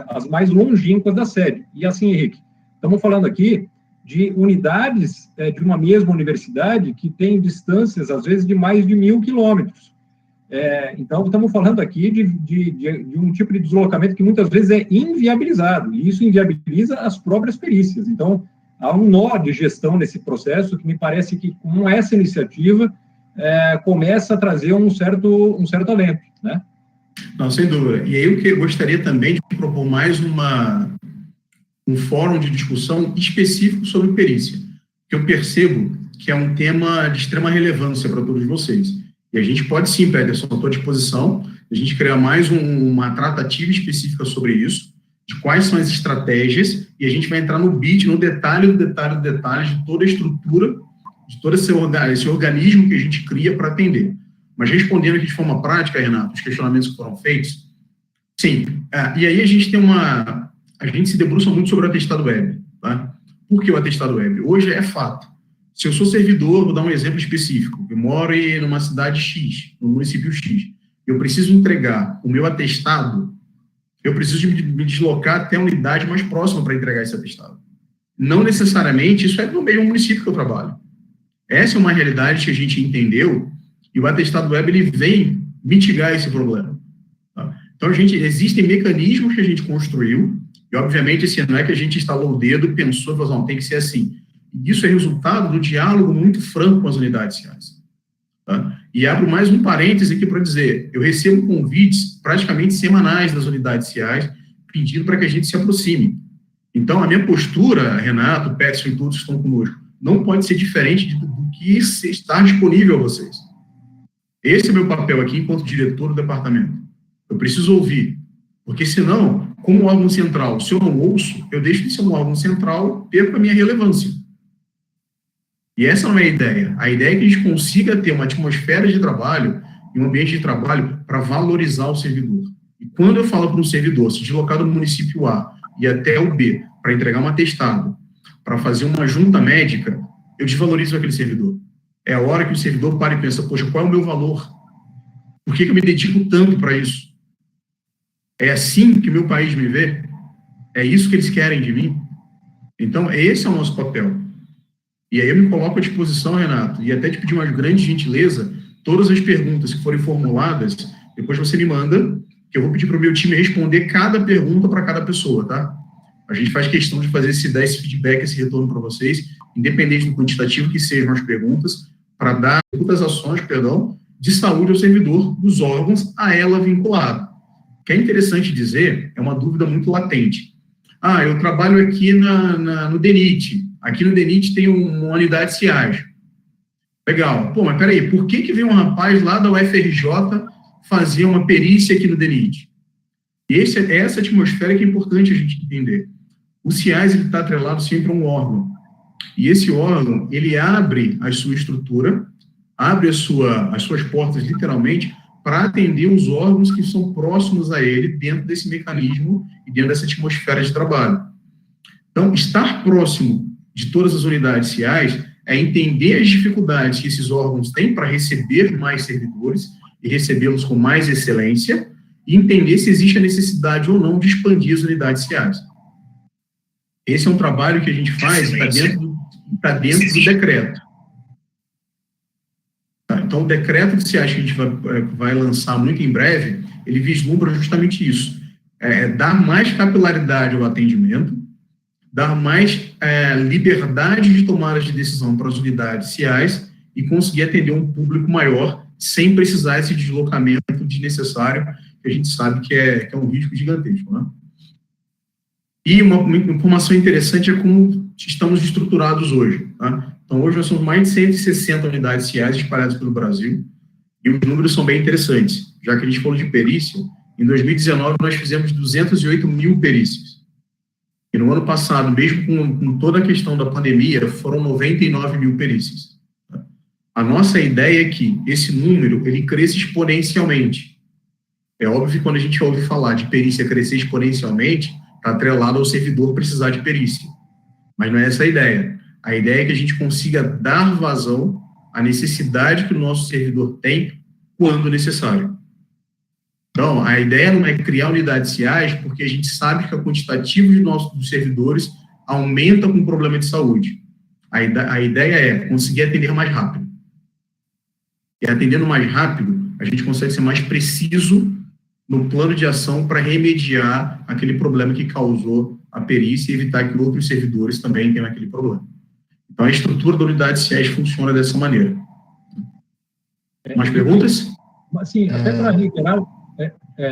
as mais longínquas da sede. E assim, Henrique, estamos falando aqui de unidades de uma mesma universidade que tem distâncias, às vezes, de mais de 1.000 quilômetros. Então, estamos falando aqui de um tipo de deslocamento que muitas vezes é inviabilizado, e isso inviabiliza as próprias perícias. Então, há um nó de gestão nesse processo que me parece que, com essa iniciativa, começa a trazer um certo alento, né? Não, sem dúvida. E aí eu gostaria também de propor mais um fórum de discussão específico sobre perícia, que eu percebo que é um tema de extrema relevância para todos vocês. E a gente pode sim, Peterson, estou à disposição, a gente criar mais uma tratativa específica sobre isso, de quais são as estratégias, e a gente vai entrar no bit, no detalhe do detalhe do detalhe de toda a estrutura, de todo esse organismo que a gente cria para atender. Mas respondendo aqui de forma prática, Renato, os questionamentos que foram feitos, sim, e aí a gente se debruça muito sobre o atestado web, tá? Por que o atestado web? Hoje é fato. Se eu sou servidor, vou dar um exemplo específico, eu moro numa cidade X, no município X, eu preciso entregar o meu atestado, eu preciso me deslocar até a unidade mais próxima para entregar esse atestado. Não necessariamente isso é no mesmo município que eu trabalho. Essa é uma realidade que a gente entendeu, e o atestado web ele vem mitigar esse problema. Tá? Então, existem mecanismos que a gente construiu, e obviamente assim, não é que a gente instalou o dedo e pensou, não, tem que ser assim. E isso é resultado do diálogo muito franco com as unidades CIAS. Tá? E abro mais um parêntese aqui para dizer, eu recebo convites praticamente semanais das unidades CIAS pedindo para que a gente se aproxime. Então, a minha postura, Renato, Peterson e todos que estão conosco, não pode ser diferente do que está disponível a vocês. Esse é o meu papel aqui enquanto diretor do departamento. Eu preciso ouvir, porque senão, como órgão central, se eu não ouço, eu deixo de ser um órgão central, perco a minha relevância. E essa não é a ideia. A ideia é que a gente consiga ter uma atmosfera de trabalho e um ambiente de trabalho para valorizar o servidor. E quando eu falo para um servidor se deslocar do município A e até o B para entregar um atestado, para fazer uma junta médica, eu desvalorizo aquele servidor. É a hora que o servidor para e pensa, poxa, qual é o meu valor? Por que eu me dedico tanto para isso? É assim que o meu país me vê? É isso que eles querem de mim? Então, esse é o nosso papel. E aí eu me coloco à disposição, Renato, e até te pedir uma grande gentileza, todas as perguntas que forem formuladas, depois você me manda, que eu vou pedir para o meu time responder cada pergunta para cada pessoa, tá? A gente faz questão de dar esse feedback, esse retorno para vocês, independente do quantitativo que sejam as perguntas, para dar todas as ações, de saúde ao servidor dos órgãos a ela vinculado. O que é interessante dizer, é uma dúvida muito latente. Eu trabalho aqui no DENIT. Aqui no DENIT tem uma unidade CIAS. Legal. Pô, mas peraí, por que vem um rapaz lá da UFRJ fazer uma perícia aqui no DENIT? E essa atmosfera que é importante a gente entender. O CIAS está atrelado sempre a um órgão. E esse órgão, ele abre a sua estrutura, abre as suas portas, literalmente, para atender os órgãos que são próximos a ele dentro desse mecanismo e dentro dessa atmosfera de trabalho. Então, estar próximo de todas as unidades CIAS é entender as dificuldades que esses órgãos têm para receber mais servidores e recebê-los com mais excelência e entender se existe a necessidade ou não de expandir as unidades CIAS. Esse é um trabalho que a gente faz, está dentro do decreto. Então, o decreto de CIAS que a gente vai lançar muito em breve, ele vislumbra justamente isso. Dar mais capilaridade ao atendimento, dar mais liberdade de tomada de decisão para as unidades CIAs e conseguir atender um público maior sem precisar esse deslocamento desnecessário, que a gente sabe que é um risco gigantesco, né? E uma informação interessante é como estamos estruturados hoje, tá? Então, hoje nós somos mais de 160 unidades CIAs espalhadas pelo Brasil, e os números são bem interessantes, já que a gente falou de perícia. Em 2019, nós fizemos 208 mil perícias. E no ano passado, mesmo com toda a questão da pandemia, foram 99 mil perícias. Tá? A nossa ideia é que esse número ele cresça exponencialmente. É óbvio que quando a gente ouve falar de perícia crescer exponencialmente, está atrelado ao servidor precisar de perícia. Mas não é essa a ideia. A ideia é que a gente consiga dar vazão à necessidade que o nosso servidor tem quando necessário. Então, a ideia não é criar unidades CIAs, porque a gente sabe que o quantitativo dos servidores aumenta com problema de saúde. A ideia é conseguir atender mais rápido. E atendendo mais rápido, a gente consegue ser mais preciso no plano de ação para remediar aquele problema que causou a perícia e evitar que outros servidores também tenham aquele problema. Então, a estrutura da unidade CIAs funciona dessa maneira. Mais perguntas? Sim, até para reiterar,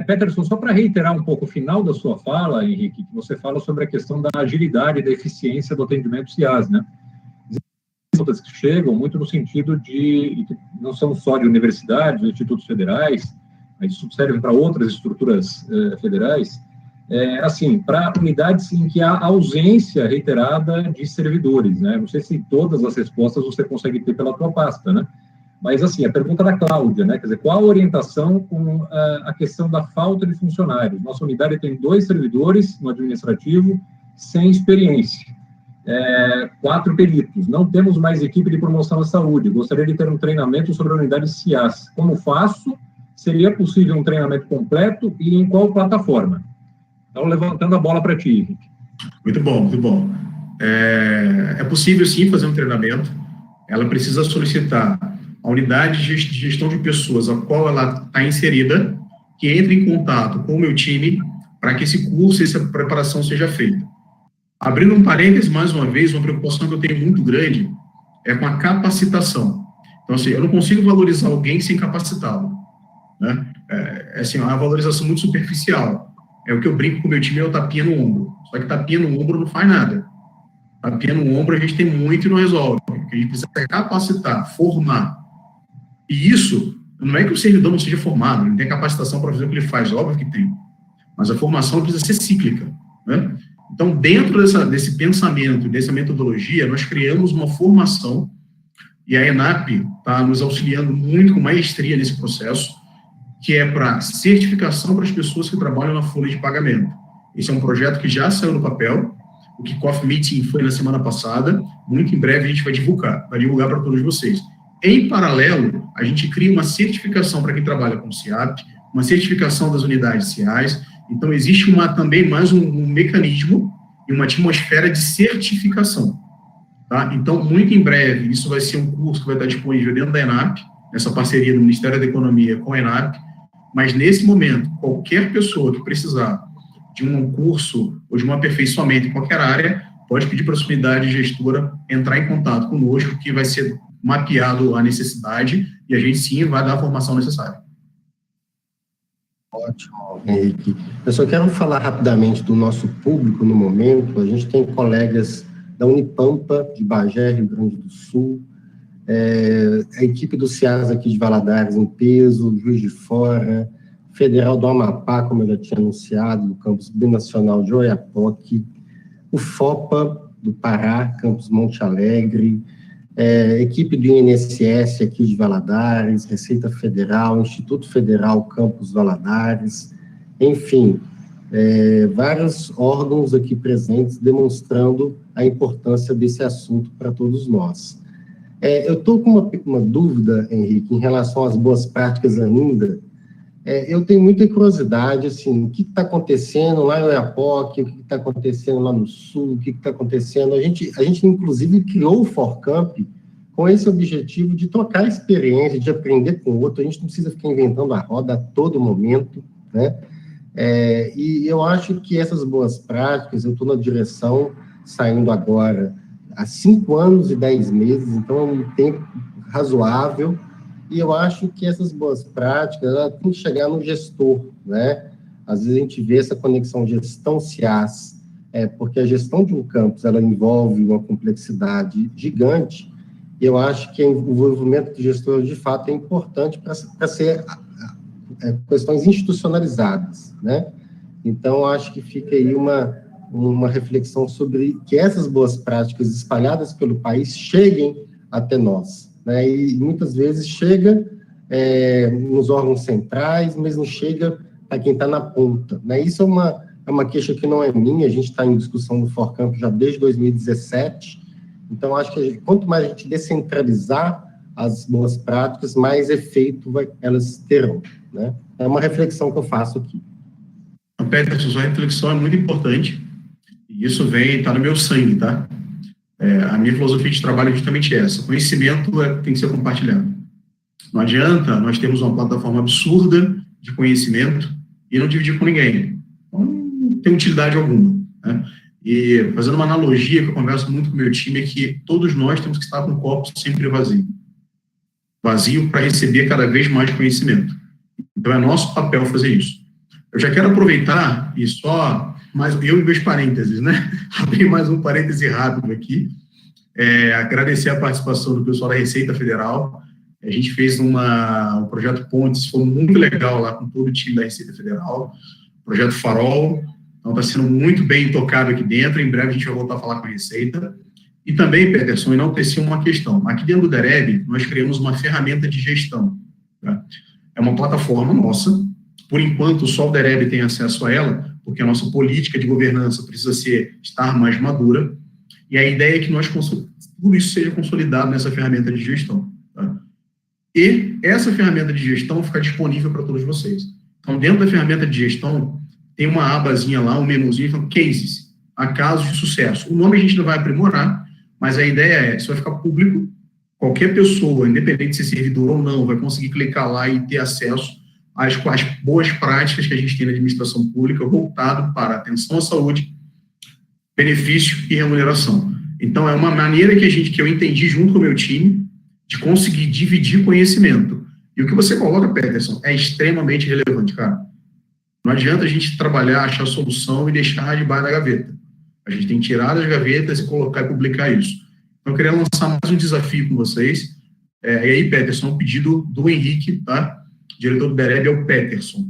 Peterson, só para reiterar um pouco o final da sua fala, Henrique, que você fala sobre a questão da agilidade e da eficiência do atendimento CIAS, né? Existem que chegam muito no sentido de, não são só de universidades, ou institutos federais, isso serve para outras estruturas federais, assim, para unidades em que há ausência reiterada de servidores, né? Não sei se todas as respostas você consegue ter pela tua pasta, né? Mas, assim, a pergunta da Cláudia, né? Quer dizer, qual a orientação com a questão da falta de funcionários? Nossa unidade tem 2 servidores no administrativo sem experiência, 4 peritos. Não temos mais equipe de promoção à saúde. Gostaria de ter um treinamento sobre a unidade CIAS. Como faço? Seria possível um treinamento completo e em qual plataforma? Então, levantando a bola para ti, Henrique. Muito bom, muito bom. É possível, sim, fazer um treinamento. Ela precisa solicitar a unidade de gestão de pessoas a qual ela está inserida, que entre em contato com o meu time para que esse curso, essa preparação seja feita. Abrindo um parênteses, mais uma vez, uma preocupação que eu tenho muito grande é com a capacitação. Então, assim, eu não consigo valorizar alguém sem capacitá-lo, né? Assim, uma valorização muito superficial. É o que eu brinco com o meu time, é o tapinha no ombro. Só que tapinha no ombro não faz nada. Tapinha no ombro a gente tem muito e não resolve. O que a gente precisa é capacitar, formar. E isso não é que o servidor não seja formado, ele tem capacitação para fazer o que ele faz, óbvio que tem. Mas a formação precisa ser cíclica, né? Então, dentro desse pensamento, dessa metodologia, nós criamos uma formação, e a ENAP está nos auxiliando muito com maestria nesse processo, que é para certificação para as pessoas que trabalham na folha de pagamento. Esse é um projeto que já saiu no papel, o Kickoff Meeting foi na semana passada, muito em breve a gente vai divulgar para todos vocês. Em paralelo, a gente cria uma certificação para quem trabalha com CIAP, uma certificação das unidades CIAs. Então, existe também mais um mecanismo e uma atmosfera de certificação. Tá? Então, muito em breve, isso vai ser um curso que vai estar disponível dentro da ENAP, nessa parceria do Ministério da Economia com a ENAP, mas, nesse momento, qualquer pessoa que precisar de um curso ou de um aperfeiçoamento em qualquer área, pode pedir para a sua unidade gestora entrar em contato conosco, que vai ser mapeado a necessidade e a gente, sim, vai dar a formação necessária. Ótimo, Henrique. Eu só quero falar rapidamente do nosso público no momento. A gente tem colegas da Unipampa, de Bagé, Rio Grande do Sul, a equipe do CIAS aqui de Valadares em peso, Juiz de Fora, Federal do Amapá, como eu já tinha anunciado, do campus binacional de Oiapoque, o FOPA do Pará, campus Monte Alegre, equipe do INSS aqui de Valadares, Receita Federal, Instituto Federal, campus Valadares, enfim, vários órgãos aqui presentes demonstrando a importância desse assunto para todos nós. Eu estou com uma dúvida, Henrique, em relação às boas práticas ainda. Eu tenho muita curiosidade, assim, o que está acontecendo lá em Oiapoque, o que está acontecendo lá no Sul, o que está acontecendo. A gente, inclusive, criou o ForCamp com esse objetivo de trocar experiência, de aprender com o outro. A gente não precisa ficar inventando a roda a todo momento, né? E eu acho que essas boas práticas, eu estou na direção, saindo agora há 5 anos e 10 meses, então é um tempo razoável, e eu acho que essas boas práticas, ela tem que chegar no gestor, né? Às vezes a gente vê essa conexão gestão-SIAS, porque a gestão de um campus, ela envolve uma complexidade gigante, e eu acho que o envolvimento do gestor, de fato, é importante para ser questões institucionalizadas, né? Então, acho que fica aí uma reflexão sobre que essas boas práticas espalhadas pelo país cheguem até nós, né? E muitas vezes chega nos órgãos centrais, mas não chega para quem está na ponta, né? Isso é uma queixa que não é minha, a gente está em discussão no ForCamp já desde 2017, então acho que quanto mais a gente descentralizar as boas práticas, mais efeito elas terão, né? É uma reflexão que eu faço aqui. Peterson, sua reflexão é muito importante, e isso está no meu sangue, tá? A minha filosofia de trabalho é justamente essa: conhecimento tem que ser compartilhado. Não adianta nós termos uma plataforma absurda de conhecimento e não dividir com ninguém. Não tem utilidade alguma, né? E fazendo uma analogia que eu converso muito com o meu time, é que todos nós temos que estar com o copo sempre vazio. Vazio para receber cada vez mais conhecimento. Então é nosso papel fazer isso. Eu já quero aproveitar e só mais eu e meus parênteses, né? Abrir mais um parêntese rápido aqui. Agradecer a participação do pessoal da Receita Federal. A gente fez um projeto Pontes, foi muito legal lá com todo o time da Receita Federal. Projeto Farol. Então está sendo muito bem tocado aqui dentro. Em breve a gente vai voltar a falar com a Receita. E também, Peterson, enaltecer uma questão. Aqui dentro do DEREB, nós criamos uma ferramenta de gestão. Tá? É uma plataforma nossa. Por enquanto, só o DEREB tem acesso a ela, porque a nossa política de governança precisa estar mais madura, e a ideia é que tudo isso seja consolidado nessa ferramenta de gestão. Tá? E essa ferramenta de gestão fica disponível para todos vocês. Então, dentro da ferramenta de gestão, tem uma abazinha lá, um menuzinho, então, cases, casos de sucesso. O nome a gente não vai aprimorar, mas a ideia isso vai ficar público, qualquer pessoa, independente de ser servidor ou não, vai conseguir clicar lá e ter acesso às boas práticas que a gente tem na administração pública, voltado para atenção à saúde, benefício e remuneração. Então, é uma maneira que eu entendi junto com o meu time de conseguir dividir conhecimento. E o que você coloca, Peterson, é extremamente relevante, cara. Não adianta a gente trabalhar, achar solução e deixar debaixo da gaveta. A gente tem que tirar das gavetas e colocar e publicar isso. Então, eu queria lançar mais um desafio com vocês. E aí, Peterson, um pedido do Henrique, tá? O diretor do DEREB é o Peterson.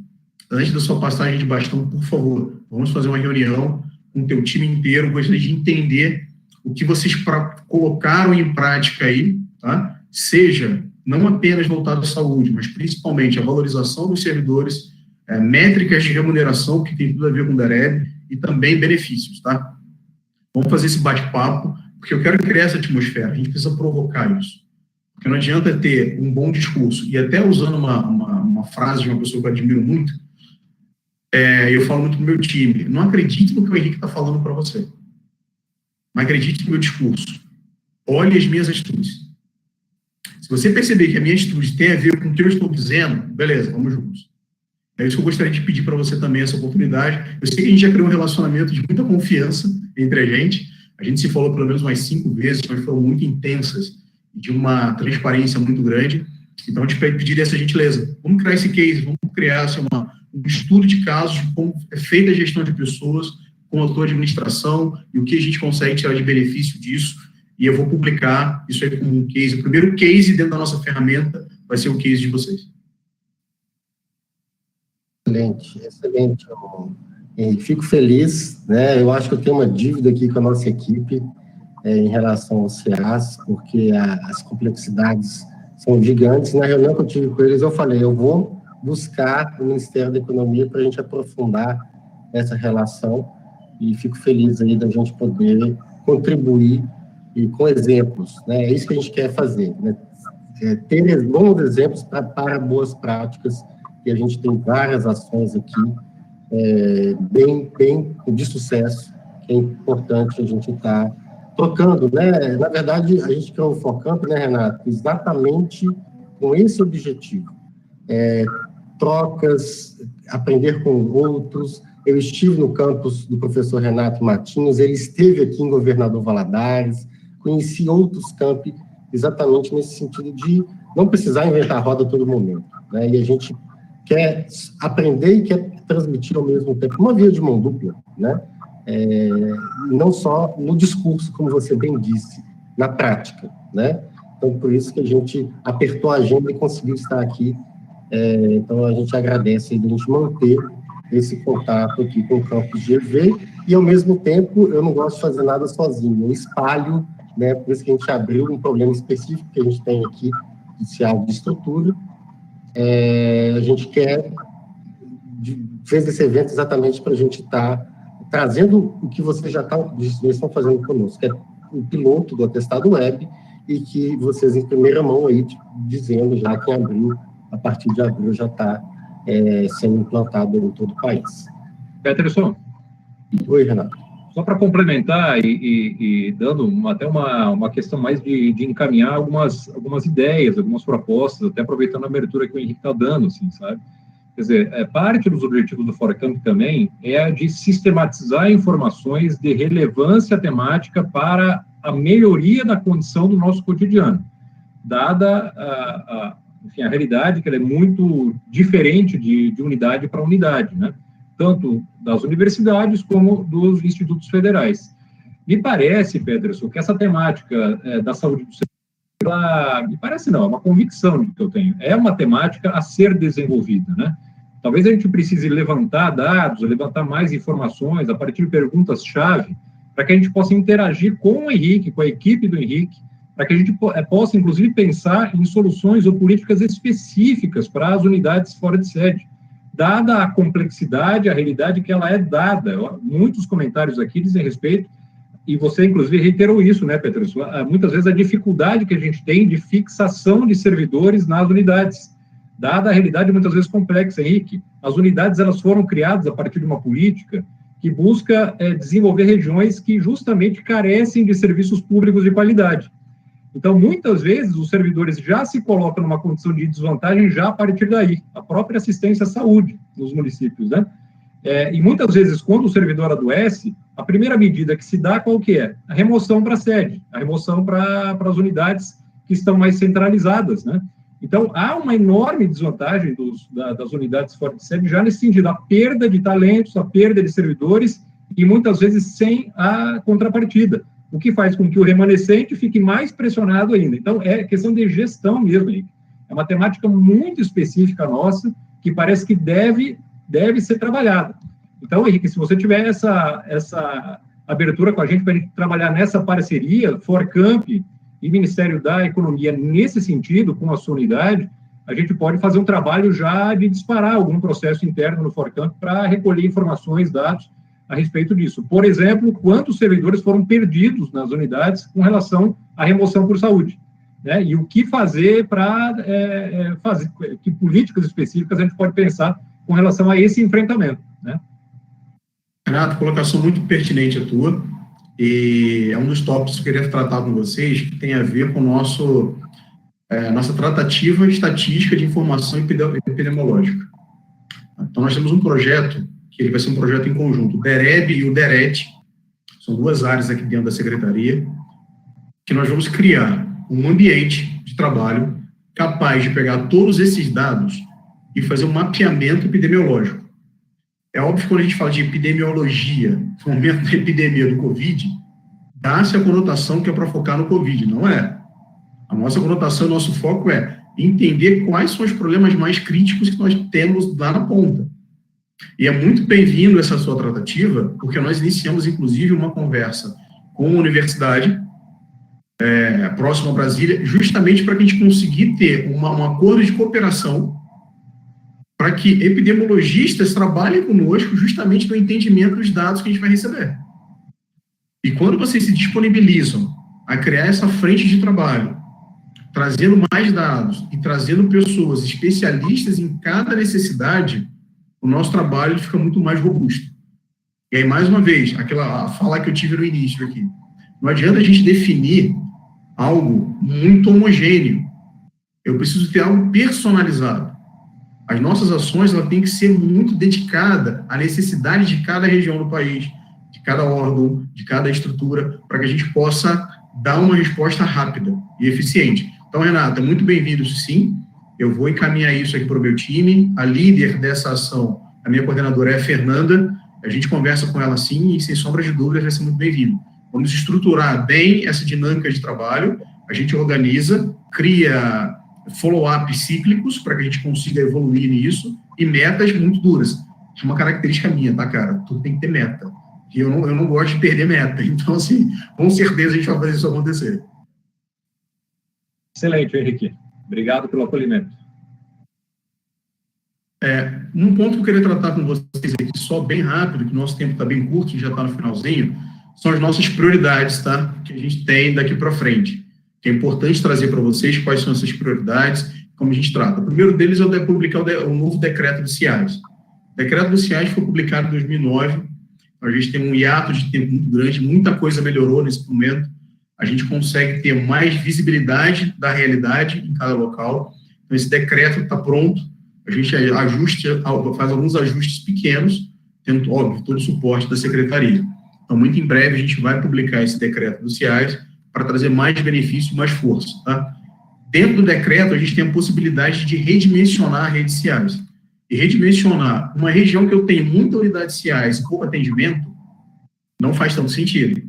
Antes da sua passagem de bastão, por favor, vamos fazer uma reunião com o teu time inteiro. Gostaria de entender o que vocês colocaram em prática aí, tá? Seja não apenas voltado à saúde, mas principalmente a valorização dos servidores, métricas de remuneração, que tem tudo a ver com o DEREB, e também benefícios, tá? Vamos fazer esse bate-papo, porque eu quero criar essa atmosfera, a gente precisa provocar isso. Porque não adianta ter um bom discurso, e até usando uma frase de uma pessoa que eu admiro muito, eu falo muito pro meu time, não acredite no que o Henrique está falando para você, mas acredite no meu discurso. Olhe as minhas atitudes. Se você perceber que a minha atitude tem a ver com o que eu estou dizendo, beleza, vamos juntos. É isso que eu gostaria de pedir para você também, essa oportunidade. Eu sei que a gente já criou um relacionamento de muita confiança entre a gente se falou pelo menos umas 5 vezes, mas foram muito intensas, de uma transparência muito grande. Então, eu te pediria essa gentileza. Vamos criar esse case, vamos criar um estudo de casos, de como é feita a gestão de pessoas, com a tua administração, e o que a gente consegue tirar de benefício disso, e eu vou publicar isso aí como um case. O primeiro case dentro da nossa ferramenta vai ser o case de vocês. Excelente. Fico feliz, né? Eu acho que eu tenho uma dívida aqui com a nossa equipe em relação ao CIAS, porque as complexidades são gigantes. Na reunião que eu tive com eles, eu falei, eu vou buscar o Ministério da Economia para a gente aprofundar essa relação, e fico feliz aí da gente poder contribuir e com exemplos, né? É isso que a gente quer fazer, né? Ter bons exemplos para boas práticas, e a gente tem várias ações aqui bem de sucesso, que é importante a gente estar tocando, né? Na verdade, a gente criou o ForCamp, né, Renato, exatamente com esse objetivo. Trocas, aprender com outros, Eu estive no campus do professor Renato Matinhos, ele esteve aqui em Governador Valadares, conheci outros campi exatamente nesse sentido de não precisar inventar a roda a todo momento, né? E a gente quer aprender e quer transmitir ao mesmo tempo uma via de mão dupla, né? Não só no discurso, como você bem disse, na prática, né? Então, por isso que a gente apertou a agenda e conseguiu estar aqui. Então, a gente agradece a gente manter esse contato aqui com o campus de EV e, ao mesmo tempo, eu não gosto de fazer nada sozinho, eu espalho, né? Por isso que a gente abriu um problema específico que a gente tem aqui, de estrutura. A gente fez esse evento exatamente para a gente estar trazendo o que vocês já estão fazendo conosco, que é o piloto do atestado web, e que vocês, em primeira mão, aí, dizendo já que em abril, a partir de abril, já está sendo implantado em todo o país. Peterson. Oi, Renato. Só para complementar e dando até uma questão mais de encaminhar algumas ideias, algumas propostas, até aproveitando a abertura que o Henrique está dando, assim, sabe? Quer dizer, parte dos objetivos do ForCamp também é a de sistematizar informações de relevância temática para a melhoria da condição do nosso cotidiano, dada enfim, a realidade que ela é muito diferente de unidade para unidade, né? Tanto das universidades como dos institutos federais. Me parece, Peterson, que essa temática da saúde do ser, me parece não, é uma convicção que eu tenho, é uma temática a ser desenvolvida, né? Talvez a gente precise levantar dados, levantar mais informações a partir de perguntas-chave, para que a gente possa interagir com o Henrique, com a equipe do Henrique, para que a gente possa, inclusive, pensar em soluções ou políticas específicas para as unidades fora de sede, dada a complexidade, a realidade que ela é dada. Muitos comentários aqui dizem respeito, e você, inclusive, reiterou isso, né, Peterson? Muitas vezes a dificuldade que a gente tem de fixação de servidores nas unidades, dada a realidade muitas vezes complexa, Henrique. As unidades, elas foram criadas a partir de uma política que busca desenvolver regiões que justamente carecem de serviços públicos de qualidade. Então, muitas vezes, os servidores já se colocam numa condição de desvantagem já a partir daí, a própria assistência à saúde nos municípios, né? E muitas vezes, quando o servidor adoece, a primeira medida que se dá, qual que é? A remoção para a sede, a remoção para as unidades que estão mais centralizadas, né? Então, há uma enorme desvantagem das unidades fora de sede já nesse sentido, a perda de talentos, a perda de servidores, e muitas vezes sem a contrapartida, o que faz com que o remanescente fique mais pressionado ainda. Então, é questão de gestão mesmo, Henrique. É uma temática muito específica nossa, que parece que deve ser trabalhada. Então, Henrique, se você tiver essa abertura com a gente para a gente trabalhar nessa parceria, ForCamp e Ministério da Economia, nesse sentido, com a sua unidade, a gente pode fazer um trabalho já de disparar algum processo interno no ForCamp para recolher informações, dados a respeito disso. Por exemplo, quantos servidores foram perdidos nas unidades com relação à remoção por saúde, né? E o que fazer para fazer, que políticas específicas a gente pode pensar com relação a esse enfrentamento, né? Renato, colocação muito pertinente a tua, e é um dos tópicos que eu queria tratar com vocês, que tem a ver com nossa tratativa estatística de informação epidemiológica. Então, nós temos um projeto, que ele vai ser um projeto em conjunto, o DEREB e o DERET, são duas áreas aqui dentro da Secretaria, que nós vamos criar um ambiente de trabalho capaz de pegar todos esses dados e fazer um mapeamento epidemiológico. É óbvio que quando a gente fala de epidemiologia, no momento da epidemia do Covid, dá-se a conotação que é para focar no Covid, não é? A nossa conotação, o nosso foco é entender quais são os problemas mais críticos que nós temos lá na ponta. E é muito bem-vindo essa sua tratativa, porque nós iniciamos, inclusive, uma conversa com a universidade próxima a Brasília, justamente para que a gente conseguir ter um acordo de cooperação para que epidemiologistas trabalhem conosco justamente no entendimento dos dados que a gente vai receber. E quando vocês se disponibilizam a criar essa frente de trabalho, trazendo mais dados e trazendo pessoas especialistas em cada necessidade, o nosso trabalho fica muito mais robusto. E aí, mais uma vez, aquela fala que eu tive no início aqui, não adianta a gente definir algo muito homogêneo. Eu preciso ter algo personalizado. As nossas ações ela tem que ser muito dedicada à necessidade de cada região do país, de cada órgão, de cada estrutura, para que a gente possa dar uma resposta rápida e eficiente. Então, Renata, muito bem-vindo, sim. Eu vou encaminhar isso aqui para o meu time. A líder dessa ação, a minha coordenadora é a Fernanda. A gente conversa com ela, sim, e sem sombra de dúvidas vai ser muito bem-vindo. Vamos estruturar bem essa dinâmica de trabalho. A gente organiza, cria follow-up cíclicos para que a gente consiga evoluir nisso e metas muito duras. É uma característica minha, tá, cara? Tudo tem que ter meta. E eu não gosto de perder meta. Então, assim, com certeza a gente vai fazer isso acontecer. Excelente, Henrique. Obrigado pelo acolhimento. Um ponto que eu queria tratar com vocês aqui, só bem rápido, que o nosso tempo está bem curto, já está no finalzinho, são as nossas prioridades, tá? Que a gente tem daqui para frente. Que é importante trazer para vocês quais são essas prioridades, como a gente trata. O primeiro deles é o publicar o novo decreto do CIAS. O decreto do CIAS foi publicado em 2009, a gente tem um hiato de tempo muito grande, muita coisa melhorou nesse momento, a gente consegue ter mais visibilidade da realidade em cada local. Então, esse decreto está pronto, a gente faz alguns ajustes pequenos, tendo, óbvio, todo o suporte da secretaria. Então, muito em breve, a gente vai publicar esse decreto do CIAS para trazer mais benefício e mais força. Tá? Dentro do decreto, a gente tem a possibilidade de redimensionar a rede CIAS. E redimensionar uma região que eu tenho muita unidade CIAS e pouco atendimento, não faz tanto sentido.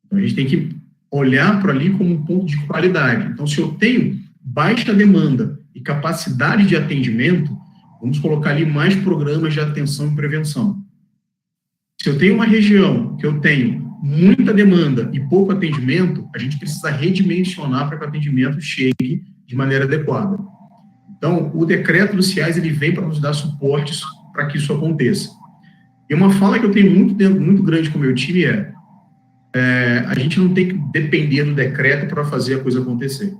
Então, a gente tem que olhar para ali como um ponto de qualidade. Então, se eu tenho baixa demanda e capacidade de atendimento, vamos colocar ali mais programas de atenção e prevenção. Se eu tenho uma região que eu tenho muita demanda e pouco atendimento, a gente precisa redimensionar para que o atendimento chegue de maneira adequada. Então, o decreto do CIAS, ele vem para nos dar suportes para que isso aconteça. E uma fala que eu tenho muito grande com o meu time a gente não tem que depender do decreto para fazer a coisa acontecer.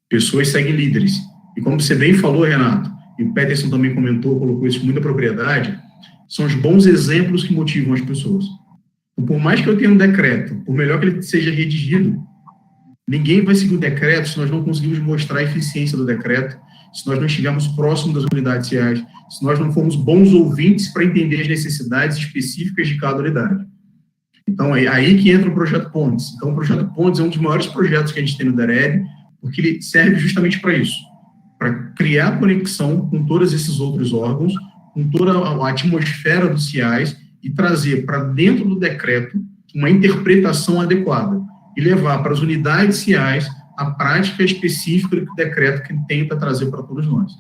Pessoas seguem líderes. E como você bem falou, Renato, e o Peterson também comentou, colocou isso com muita propriedade, são os bons exemplos que motivam as pessoas. Então, por mais que eu tenha um decreto, por melhor que ele seja redigido, ninguém vai seguir o decreto se nós não conseguirmos mostrar a eficiência do decreto, se nós não estivermos próximos das unidades CIAS, se nós não formos bons ouvintes para entender as necessidades específicas de cada unidade. Então, é aí que entra o Projeto Pontes. Então, o Projeto Pontes é um dos maiores projetos que a gente tem no DEREB, porque ele serve justamente para isso, para criar conexão com todos esses outros órgãos, com toda a atmosfera do CIAS e trazer para dentro do decreto uma interpretação adequada e levar para as unidades CIAS a prática específica que o decreto que tenta trazer para todos nós.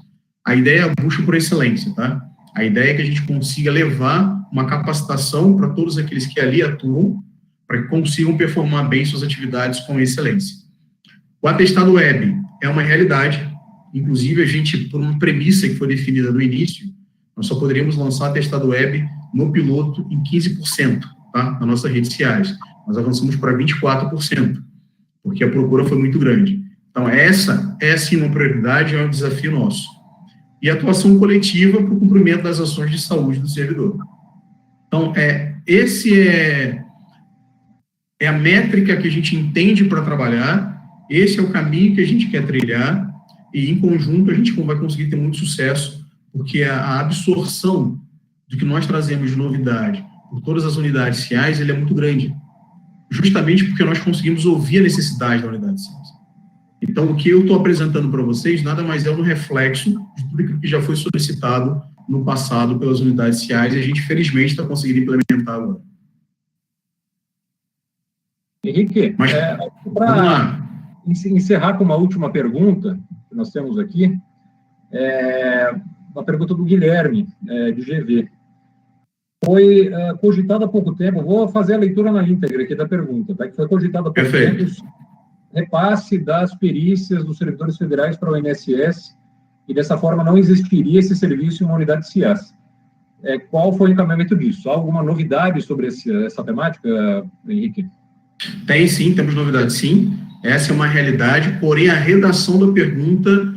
A ideia é a busca por excelência, tá? A ideia é que a gente consiga levar uma capacitação para todos aqueles que ali atuam, para que consigam performar bem suas atividades com excelência. O atestado web é uma realidade, inclusive a gente, por uma premissa que foi definida no início, nós só poderíamos lançar atestado web no piloto em 15%, tá? Na nossa rede CIAS. Nós avançamos para 24%, porque a procura foi muito grande. Então, essa é, sim, uma prioridade, é um desafio nosso. E atuação coletiva para o cumprimento das ações de saúde do servidor. Então, esse é a métrica que a gente entende para trabalhar, esse é o caminho que a gente quer trilhar, e, em conjunto, a gente vai conseguir ter muito sucesso, porque a absorção do que nós trazemos de novidade por todas as unidades CIAS, ele é muito grande, justamente porque nós conseguimos ouvir a necessidade da unidade CIAS. Então, o que eu estou apresentando para vocês nada mais é um reflexo de tudo aquilo que já foi solicitado no passado pelas unidades CIAS e a gente, felizmente, está conseguindo implementar agora. Henrique, para encerrar com uma última pergunta que nós temos aqui, uma pergunta do Guilherme, de GV. Foi cogitado há pouco tempo, vou fazer a leitura na íntegra aqui da pergunta, tá? Que foi cogitado há pouco tempo repasse das perícias dos servidores federais para o INSS e, dessa forma, não existiria esse serviço em uma unidade CIAS. Qual foi o encaminhamento disso? Há alguma novidade sobre essa temática, Henrique? Tem sim, temos novidade sim. Essa é uma realidade, porém a redação da pergunta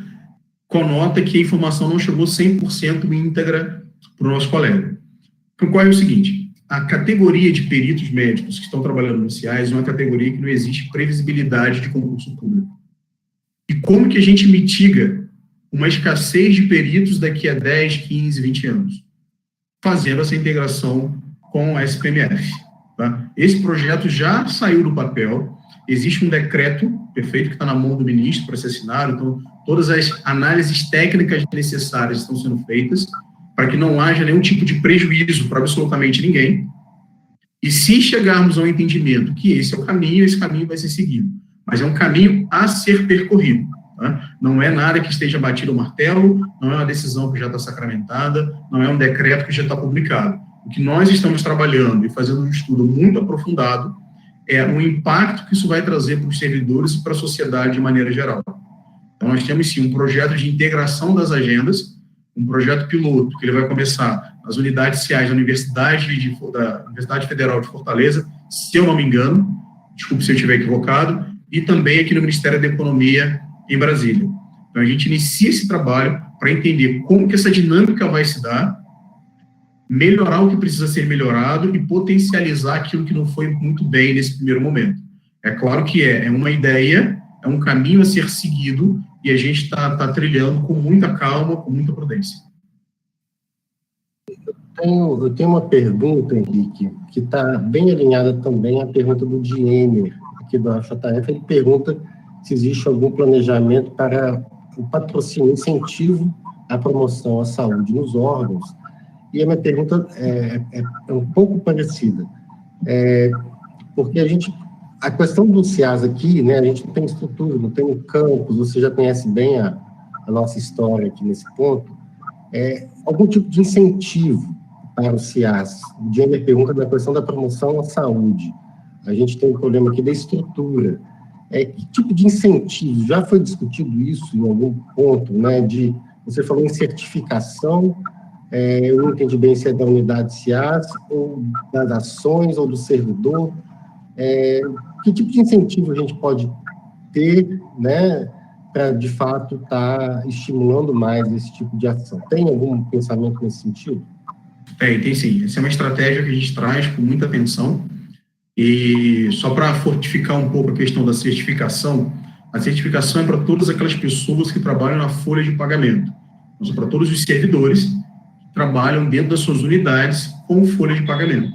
conota que a informação não chegou 100% íntegra para o nosso colega. Concorre o seguinte: a categoria de peritos médicos que estão trabalhando no CIAS é uma categoria que não existe previsibilidade de concurso público. E como que a gente mitiga uma escassez de peritos daqui a 10, 15, 20 anos, fazendo essa integração com a SPMF. Tá? Esse projeto já saiu do papel, existe um decreto perfeito que está na mão do ministro para ser assinado, então todas as análises técnicas necessárias estão sendo feitas para que não haja nenhum tipo de prejuízo para absolutamente ninguém. E se chegarmos ao entendimento que esse é o caminho, esse caminho vai ser seguido. Mas é um caminho a ser percorrido. Tá? Não é nada que esteja batido o martelo, não é uma decisão que já está sacramentada, não é um decreto que já está publicado. O que nós estamos trabalhando e fazendo um estudo muito aprofundado é o impacto que isso vai trazer para os servidores e para a sociedade de maneira geral. Então, nós temos, sim, um projeto de integração das agendas, um projeto piloto, que ele vai começar nas unidades CIAs da Universidade Federal de Fortaleza, se eu não me engano, desculpe se eu estiver equivocado, e também aqui no Ministério da Economia, em Brasília. Então, a gente inicia esse trabalho para entender como que essa dinâmica vai se dar, melhorar o que precisa ser melhorado e potencializar aquilo que não foi muito bem nesse primeiro momento. É claro que é uma ideia, é um caminho a ser seguido e a gente está trilhando com muita calma, com muita prudência. Eu tenho uma pergunta, Henrique, que está bem alinhada também à pergunta do Diener, aqui do AJF. Ele pergunta se existe algum planejamento para o patrocínio, incentivo à promoção à saúde nos órgãos. E a minha pergunta é um pouco parecida, porque a questão do CIAS aqui, né, a gente não tem estrutura, não tem um campus, você já conhece bem a nossa história aqui nesse ponto, algum tipo de incentivo para o CIAS. O Diener pergunta da questão da promoção à saúde. A gente tem um problema aqui da estrutura. Que tipo de incentivo? Já foi discutido isso em algum ponto, né? Você falou em certificação, eu não entendi bem se é da unidade CIAS, ou das ações, ou do servidor. Que tipo de incentivo a gente pode ter, né, para, de fato, estar estimulando mais esse tipo de ação? Tem algum pensamento nesse sentido? Tem sim. Essa é uma estratégia que a gente traz com muita atenção. E só para fortificar um pouco a questão da certificação, a certificação é para todas aquelas pessoas que trabalham na folha de pagamento. Então, para todos os servidores que trabalham dentro das suas unidades com folha de pagamento.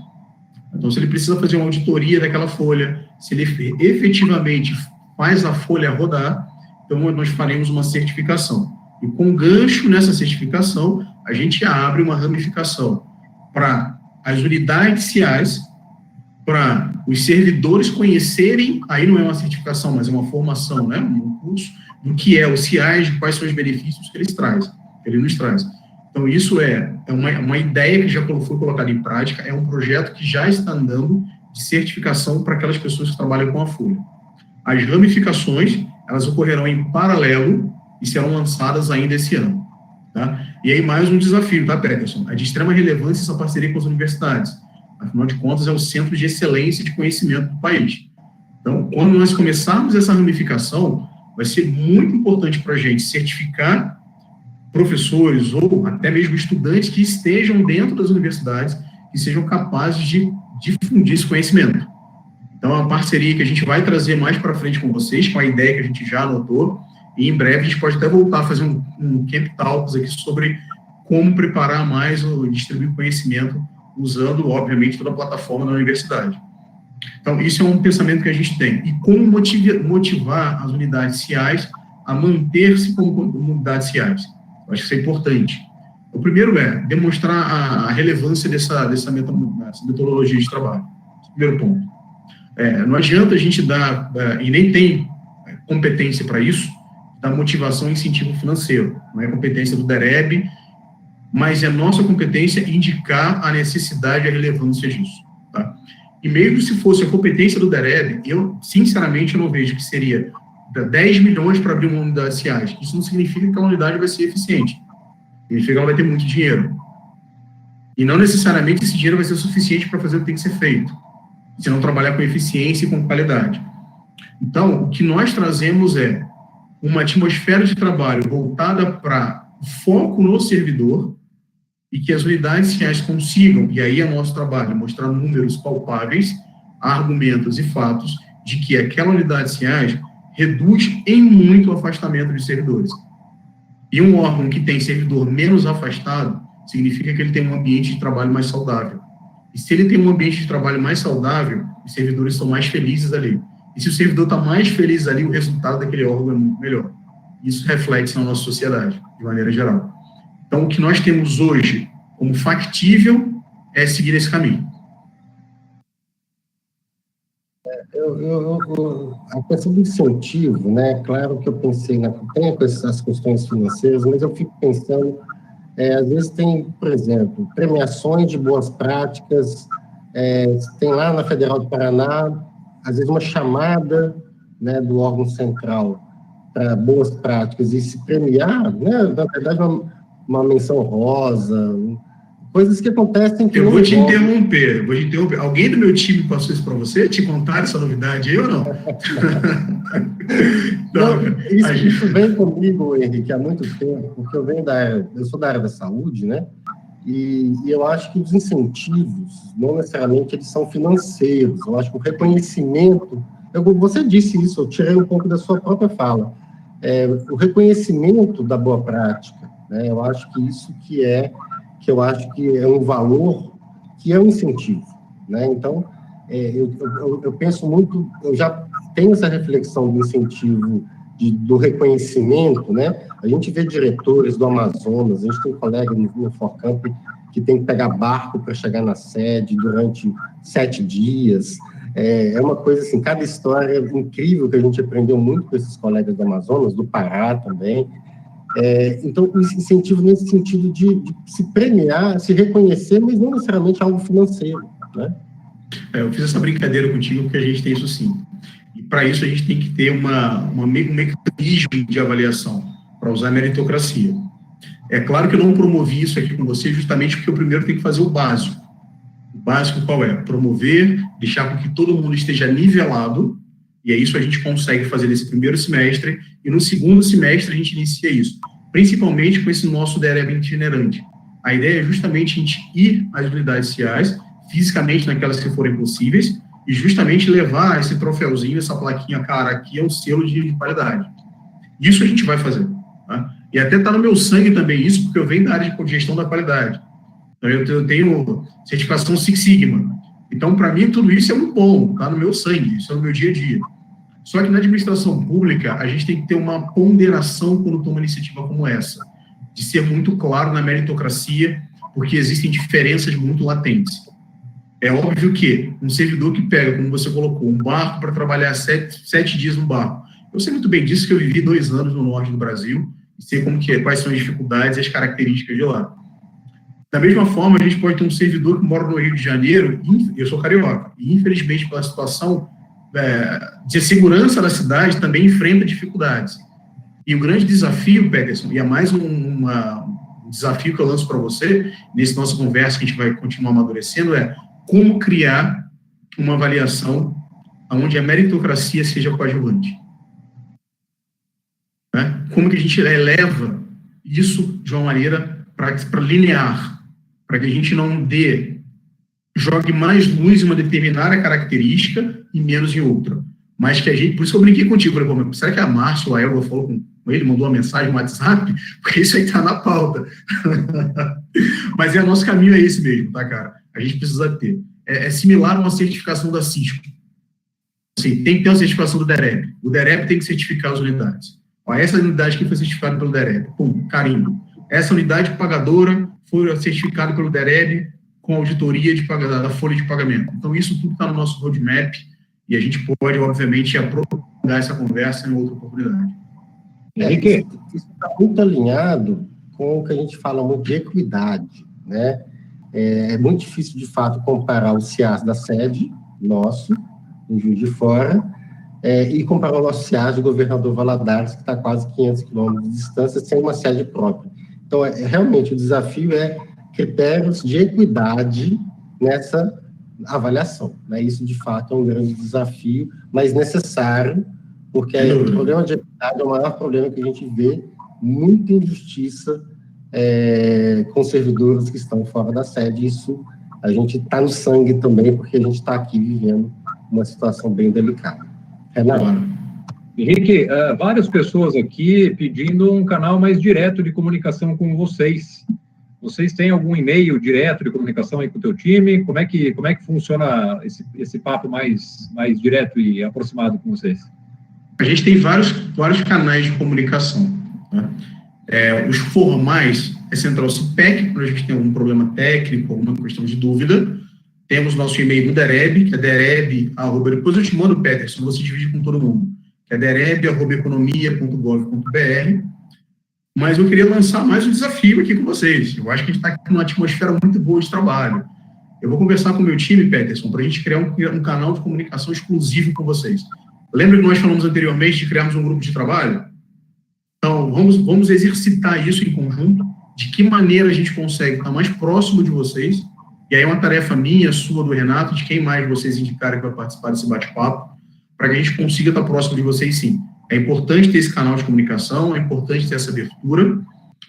Então, se ele precisa fazer uma auditoria daquela folha, se ele efetivamente faz a folha rodar, então nós faremos uma certificação. E com gancho nessa certificação, a gente abre uma ramificação para as unidades CIAs, para os servidores conhecerem, aí não é uma certificação, mas é uma formação, né, um curso do que é o CIAS, de quais são os benefícios que ele nos traz. Então, isso é uma ideia que já foi colocada em prática, é um projeto que já está andando de certificação para aquelas pessoas que trabalham com a folha. As ramificações, elas ocorrerão em paralelo e serão lançadas ainda esse ano. Tá? E aí, mais um desafio, tá, Peterson? É de extrema relevância essa parceria com as universidades. Afinal de contas, é o centro de excelência de conhecimento do país. Então, quando nós começarmos essa ramificação, vai ser muito importante para a gente certificar professores ou até mesmo estudantes que estejam dentro das universidades e sejam capazes de difundir esse conhecimento. Então, é uma parceria que a gente vai trazer mais para frente com vocês, com a ideia que a gente já anotou, e em breve a gente pode até voltar a fazer um Camp Talks aqui sobre como preparar mais ou distribuir conhecimento usando, obviamente, toda a plataforma da universidade. Então, isso é um pensamento que a gente tem. E como motivar as unidades CIAs a manter-se como unidades CIAs? Eu acho que isso é importante. O primeiro é demonstrar a relevância dessa metodologia de trabalho. Primeiro ponto. Não adianta a gente dar, e nem tem competência para isso, da motivação e incentivo financeiro. Não é competência do DEREB, mas é nossa competência indicar a necessidade e a relevância disso. Tá? E mesmo se fosse a competência do DEREB, eu, sinceramente, não vejo que seria 10 milhões para abrir uma unidade CIAS. Isso não significa que a unidade vai ser eficiente. Significa que ela vai ter muito dinheiro. E não necessariamente esse dinheiro vai ser suficiente para fazer o que tem que ser feito, se não trabalhar com eficiência e com qualidade. Então, o que nós trazemos é uma atmosfera de trabalho voltada para foco no servidor e que as unidades CIAs consigam, e aí é nosso trabalho, mostrar números palpáveis, argumentos e fatos de que aquela unidade CIAs reduz em muito o afastamento dos servidores. E um órgão que tem servidor menos afastado, significa que ele tem um ambiente de trabalho mais saudável. E se ele tem um ambiente de trabalho mais saudável, os servidores estão mais felizes ali. E se o servidor está mais feliz ali, o resultado daquele órgão é muito melhor. Isso reflete na nossa sociedade, de maneira geral. Então, o que nós temos hoje como factível é seguir esse caminho. A questão do incentivo, né? Claro que eu pensei tem essas questões financeiras, mas eu fico pensando, às vezes tem, por exemplo, premiações de boas práticas, tem lá na Federal do Paraná, às vezes uma chamada, né, do órgão central para boas práticas e se premiar, né? Na verdade, uma menção rosa, coisas que acontecem que eu vou te interromper. Alguém do meu time passou isso para você? Te contaram essa novidade aí ou não? Isso vem comigo, Henrique, há muito tempo, porque eu sou da área da saúde, né? E eu acho que os incentivos, não necessariamente eles são financeiros. Eu acho que o reconhecimento, você disse isso, eu tirei um pouco da sua própria fala, o reconhecimento da boa prática, né? Eu acho que isso que eu acho que é um valor, que é um incentivo, né? Então, eu penso muito, eu já tenho essa reflexão do incentivo, do reconhecimento, né? A gente vê diretores do Amazonas, a gente tem colega no Forcamp que tem que pegar barco para chegar na sede durante 7 dias. É uma coisa assim, cada história incrível que a gente aprendeu muito com esses colegas do Amazonas, do Pará também. Então, o incentivo nesse sentido de se premiar, se reconhecer, mas não necessariamente algo financeiro, né? Eu fiz essa brincadeira contigo porque a gente tem isso sim. E para isso a gente tem que ter um mecanismo de avaliação, para usar a meritocracia. É claro que eu não promovi isso aqui com você justamente porque eu primeiro tenho que fazer o básico. O básico qual é? Promover, deixar com que todo mundo esteja nivelado, e é isso que a gente consegue fazer nesse primeiro semestre, e no segundo semestre a gente inicia isso, principalmente com esse nosso DREB itinerante. A ideia é justamente a gente ir às unidades sociais, fisicamente naquelas que forem possíveis, e justamente levar esse troféuzinho, essa plaquinha, cara, aqui é um selo de qualidade. Isso a gente vai fazer. Tá? E até está no meu sangue também isso, porque eu venho da área de gestão da qualidade. Então, eu tenho certificação Six Sigma. Então, para mim, tudo isso é muito bom, está no meu sangue, isso é no meu dia a dia. Só que na administração pública, a gente tem que ter uma ponderação quando toma uma iniciativa como essa, de ser muito claro na meritocracia, porque existem diferenças muito latentes. É óbvio que um servidor que pega, como você colocou, um barco para trabalhar 7 dias no barco. Eu sei muito bem disso, que eu vivi 2 anos no norte do Brasil, e sei quais são as dificuldades e as características de lá. Da mesma forma, a gente pode ter um servidor que mora no Rio de Janeiro, eu sou carioca, e infelizmente pela situação de segurança da cidade também enfrenta dificuldades. E o grande desafio, Peterson, e é mais um desafio que eu lanço para você, nessa nossa conversa que a gente vai continuar amadurecendo, é como criar uma avaliação onde a meritocracia seja coadjuvante. Né? Como que a gente eleva isso de uma maneira para linear, para que a gente não jogue mais luz em uma determinada característica e menos em outra. Mas que a gente, por isso que eu brinquei contigo, falei, será que a Márcia ou a Elba falou com ele, mandou uma mensagem no WhatsApp? Porque isso aí está na pauta. Mas nosso caminho é esse mesmo, tá, cara? A gente precisa ter. É similar a uma certificação da Cisco. Assim, tem que ter uma certificação do DREB. O DREB tem que certificar as unidades. Ó, essa unidade que foi certificada pelo DREB, pum, carimbo. Essa unidade pagadora foi certificada pelo DREB com auditoria da folha de pagamento. Então, isso tudo está no nosso roadmap e a gente pode, obviamente, aprofundar essa conversa em outra oportunidade. Henrique, isso está muito alinhado com o que a gente fala muito de equidade, né? É muito difícil, de fato, comparar o CIAS da sede, nosso, em Juiz de Fora, e comparar o nosso CIAS do governador Valadares, que está a quase 500 quilômetros de distância, sem uma sede própria. Então, realmente, o desafio é critérios de equidade nessa avaliação, né? Isso, de fato, é um grande desafio, mas necessário, porque o problema de equidade é o maior problema que a gente vê, muita injustiça com servidores que estão fora da sede. Isso a gente está no sangue também, porque a gente está aqui vivendo uma situação bem delicada. Renato? Henrique, várias pessoas aqui pedindo um canal mais direto de comunicação com vocês. Vocês têm algum e-mail direto de comunicação aí com o teu time? Como é que funciona esse papo mais direto e aproximado com vocês? A gente tem vários canais de comunicação. Né? Os formais é Central CPEC, quando a gente tem algum problema técnico, alguma questão de dúvida. Temos nosso e-mail do DEREB, que é dereb, depois eu te mando, Peterson, você divide com todo mundo, que é dereb@economia.gov.br. Mas eu queria lançar mais um desafio aqui com vocês. Eu acho que a gente está aqui numa atmosfera muito boa de trabalho. Eu vou conversar com o meu time, Peterson, para a gente criar um canal de comunicação exclusivo com vocês. Lembra que nós falamos anteriormente de criarmos um grupo de trabalho? Então, vamos exercitar isso em conjunto, de que maneira a gente consegue estar mais próximo de vocês, e aí é uma tarefa minha, sua, do Renato, de quem mais vocês indicarem que vai participar desse bate-papo, para que a gente consiga estar próximo de vocês, sim. É importante ter esse canal de comunicação, é importante ter essa abertura.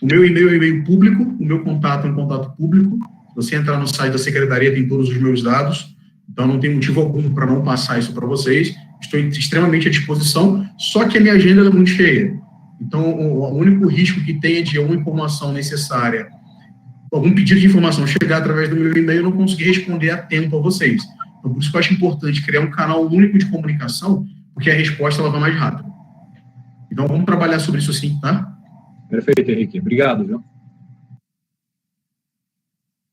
O meu e-mail é um e-mail público, o meu contato é um contato público. Se você entrar no site da Secretaria, tem todos os meus dados, então não tem motivo algum para não passar isso para vocês. Estou extremamente à disposição, só que a minha agenda é muito cheia. Então, o único risco que tem é de alguma informação necessária, algum pedido de informação chegar através do meu e-mail e não conseguir responder a tempo a vocês. Então, por isso que eu acho importante criar um canal único de comunicação, porque a resposta ela vai mais rápido. Então, vamos trabalhar sobre isso sim, tá? Perfeito, Henrique. Obrigado, viu?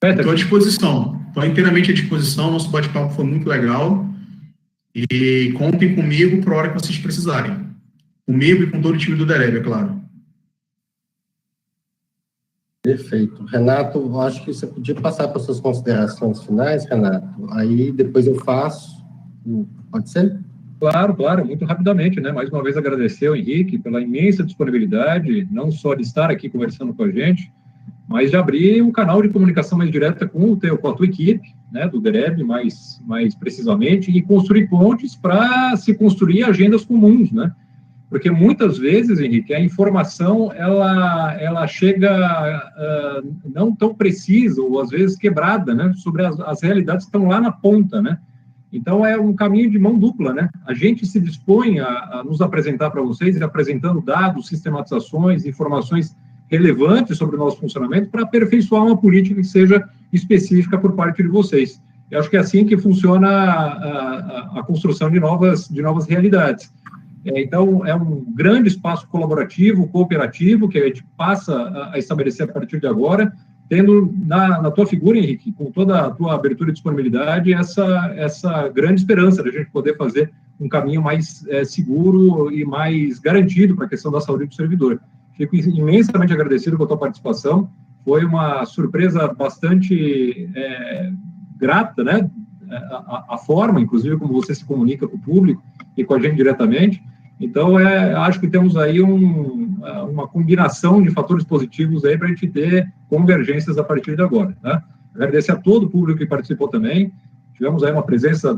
Estou à disposição. Estou inteiramente à disposição. Nosso bate-papo foi muito legal. E contem comigo para a hora que vocês precisarem. Comigo e com todo o time do DEREB, é claro. Perfeito. Renato, eu acho que você podia passar para suas considerações finais, Renato. Aí depois eu faço. Pode ser? Claro, muito rapidamente, né? Mais uma vez agradecer ao Henrique pela imensa disponibilidade, não só de estar aqui conversando com a gente, mas de abrir um canal de comunicação mais direta com a tua equipe, né, do DEREB, mais precisamente, e construir pontes para se construir agendas comuns, né? Porque muitas vezes, Henrique, a informação ela chega não tão precisa, ou às vezes quebrada, né, sobre as realidades que estão lá na ponta, né? Então, é um caminho de mão dupla, né? A gente se dispõe a nos apresentar para vocês, apresentando dados, sistematizações, informações relevantes sobre o nosso funcionamento para aperfeiçoar uma política que seja específica por parte de vocês. Eu acho que é assim que funciona a construção de novas realidades. Então, é um grande espaço colaborativo, cooperativo, que a gente passa a estabelecer a partir de agora, tendo na tua figura, Henrique, com toda a tua abertura e disponibilidade, essa grande esperança de a gente poder fazer um caminho mais seguro e mais garantido para a questão da saúde do servidor. Fico imensamente agradecido com a tua participação, foi uma surpresa bastante grata, né? A forma, inclusive, como você se comunica com o público e com a gente diretamente. Então, acho que temos aí uma combinação de fatores positivos aí para a gente ter convergências a partir de agora, tá? Agradecer a todo o público que participou também. Tivemos aí uma presença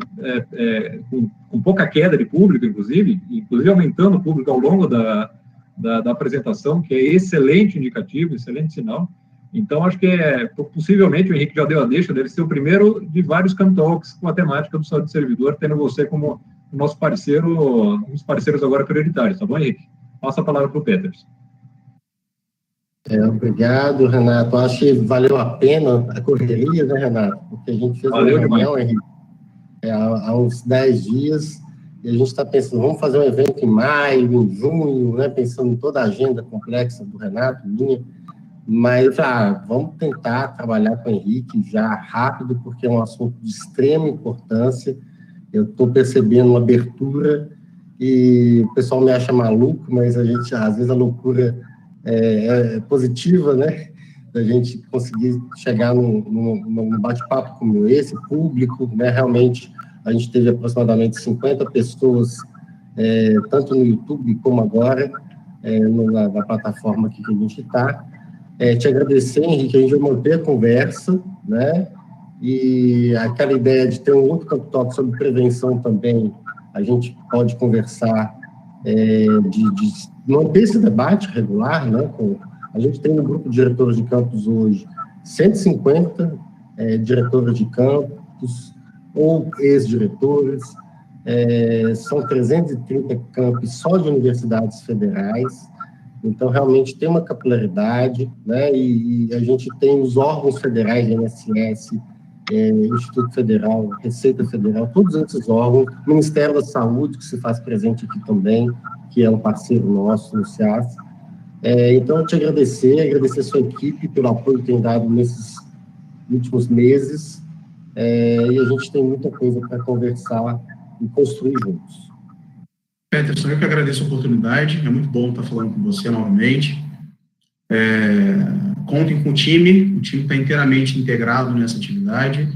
com pouca queda de público, inclusive aumentando o público ao longo da apresentação, que é excelente indicativo, excelente sinal. Então, acho que possivelmente o Henrique já deu a deixa, deve ser o primeiro de vários Camtalks com a temática do saúde do servidor, tendo você como o nosso parceiro, um dos parceiros agora prioritários, tá bom, Henrique? Passa a palavra para o Peters. Obrigado, Renato. Acho que valeu a pena a correria, né, Renato? Porque a gente fez uma reunião, Henrique, há uns 10 dias, e a gente está pensando, vamos fazer um evento em maio, em junho, né, pensando em toda a agenda complexa do Renato, minha, mas vamos tentar trabalhar com o Henrique já rápido, porque é um assunto de extrema importância. Eu estou percebendo uma abertura e o pessoal me acha maluco, mas às vezes a loucura é positiva, né? Da gente conseguir chegar num bate-papo como esse, público, né? Realmente, a gente teve aproximadamente 50 pessoas, tanto no YouTube como agora, na plataforma aqui que a gente está. Te agradecer, Henrique, a gente vai manter a conversa, né? E aquela ideia de ter um outro Camtalk sobre prevenção também, a gente pode conversar, de manter esse debate regular, né? A gente tem no grupo de diretores de campus hoje 150 diretores de campus ou ex-diretores, são 330 campi só de universidades federais, então realmente tem uma capilaridade, né? E a gente tem os órgãos federais, INSS, Instituto Federal, Receita Federal, todos esses órgãos, Ministério da Saúde, que se faz presente aqui também, que é um parceiro nosso no CEAS. Então, eu te agradecer a sua equipe pelo apoio que tem dado nesses últimos meses, e a gente tem muita coisa para conversar e construir juntos. Peterson, eu que agradeço a oportunidade, é muito bom estar falando com você novamente. Contem com o time está inteiramente integrado nessa atividade,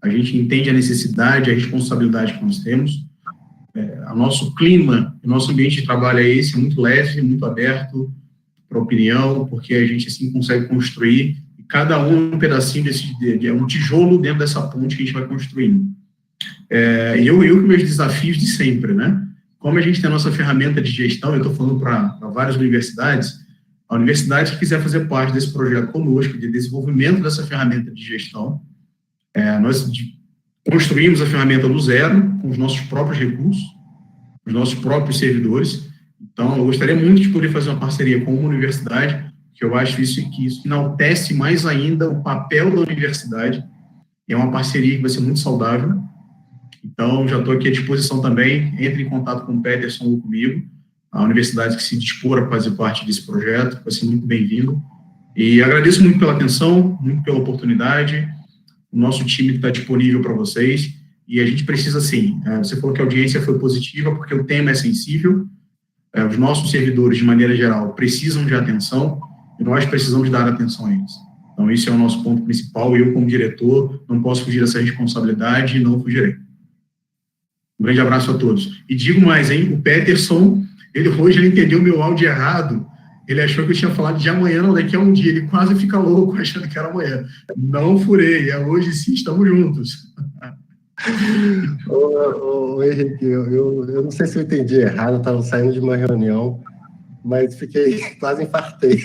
a gente entende a necessidade, a responsabilidade que nós temos, o nosso clima, o nosso ambiente de trabalho é esse, é muito leve, muito aberto para opinião, porque a gente assim consegue construir, e cada um pedacinho é um tijolo dentro dessa ponte que a gente vai construindo. Eu com meus desafios de sempre, né? Como a gente tem a nossa ferramenta de gestão, eu estou falando para várias universidades, a universidade que quiser fazer parte desse projeto conosco, de desenvolvimento dessa ferramenta de gestão, nós construímos a ferramenta do zero, com os nossos próprios recursos, os nossos próprios servidores. Então, eu gostaria muito de poder fazer uma parceria com uma universidade, que eu acho que isso enaltece mais ainda o papel da universidade. É uma parceria que vai ser muito saudável. Então, já estou aqui à disposição também. Entre em contato com o Peterson ou comigo. A universidade que se dispor a fazer parte desse projeto vai ser muito bem-vindo. E agradeço muito pela atenção, muito pela oportunidade. O nosso time está disponível para vocês. E a gente precisa, sim. Você falou que a audiência foi positiva porque o tema é sensível. Os nossos servidores, de maneira geral, precisam de atenção e nós precisamos dar atenção a eles. Então, esse é o nosso ponto principal. Eu, como diretor, não posso fugir dessa responsabilidade e não fugirei. Um grande abraço a todos. E digo mais, hein? O Peterson, hoje ele entendeu meu áudio errado. Ele achou que eu tinha falado de amanhã, não, daqui a um dia. Ele quase fica louco achando que era amanhã. Não furei. Hoje sim, estamos juntos. Henrique, eu não sei se eu entendi errado, eu estava saindo de uma reunião, mas quase infartei.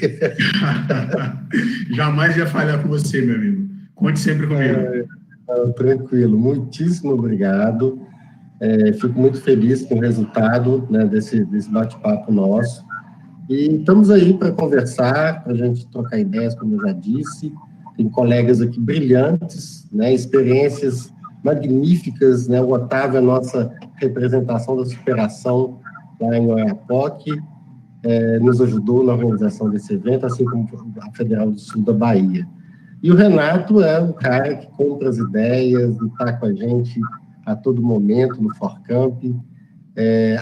Jamais ia falhar com você, meu amigo. Conte sempre comigo. Tranquilo, muitíssimo obrigado. Fico muito feliz com o resultado, né, desse bate-papo nosso. E estamos aí para conversar, para a gente trocar ideias, como eu já disse. Tem colegas aqui brilhantes, né, experiências magníficas, né? O Otávio é a nossa representação da superação lá em Oiapoque, nos ajudou na organização desse evento, assim como a Federal do Sul da Bahia. E o Renato é um cara que compra as ideias e está com a gente a todo momento no ForCamp.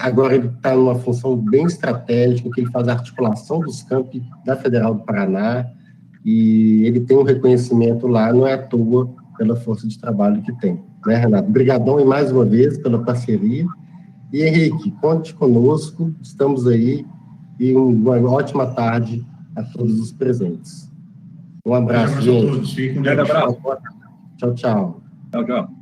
Agora ele está numa função bem estratégica, que ele faz a articulação dos campi da Federal do Paraná, e ele tem um reconhecimento lá, não é à toa, pela força de trabalho que tem. Né, Renato? Obrigadão e mais uma vez pela parceria. E, Henrique, conte conosco, estamos aí, e uma ótima tarde a todos os presentes. Um abraço, gente. Um abraço a todos. Fiquem com Deus. Tchau, tchau. Tchau, tchau.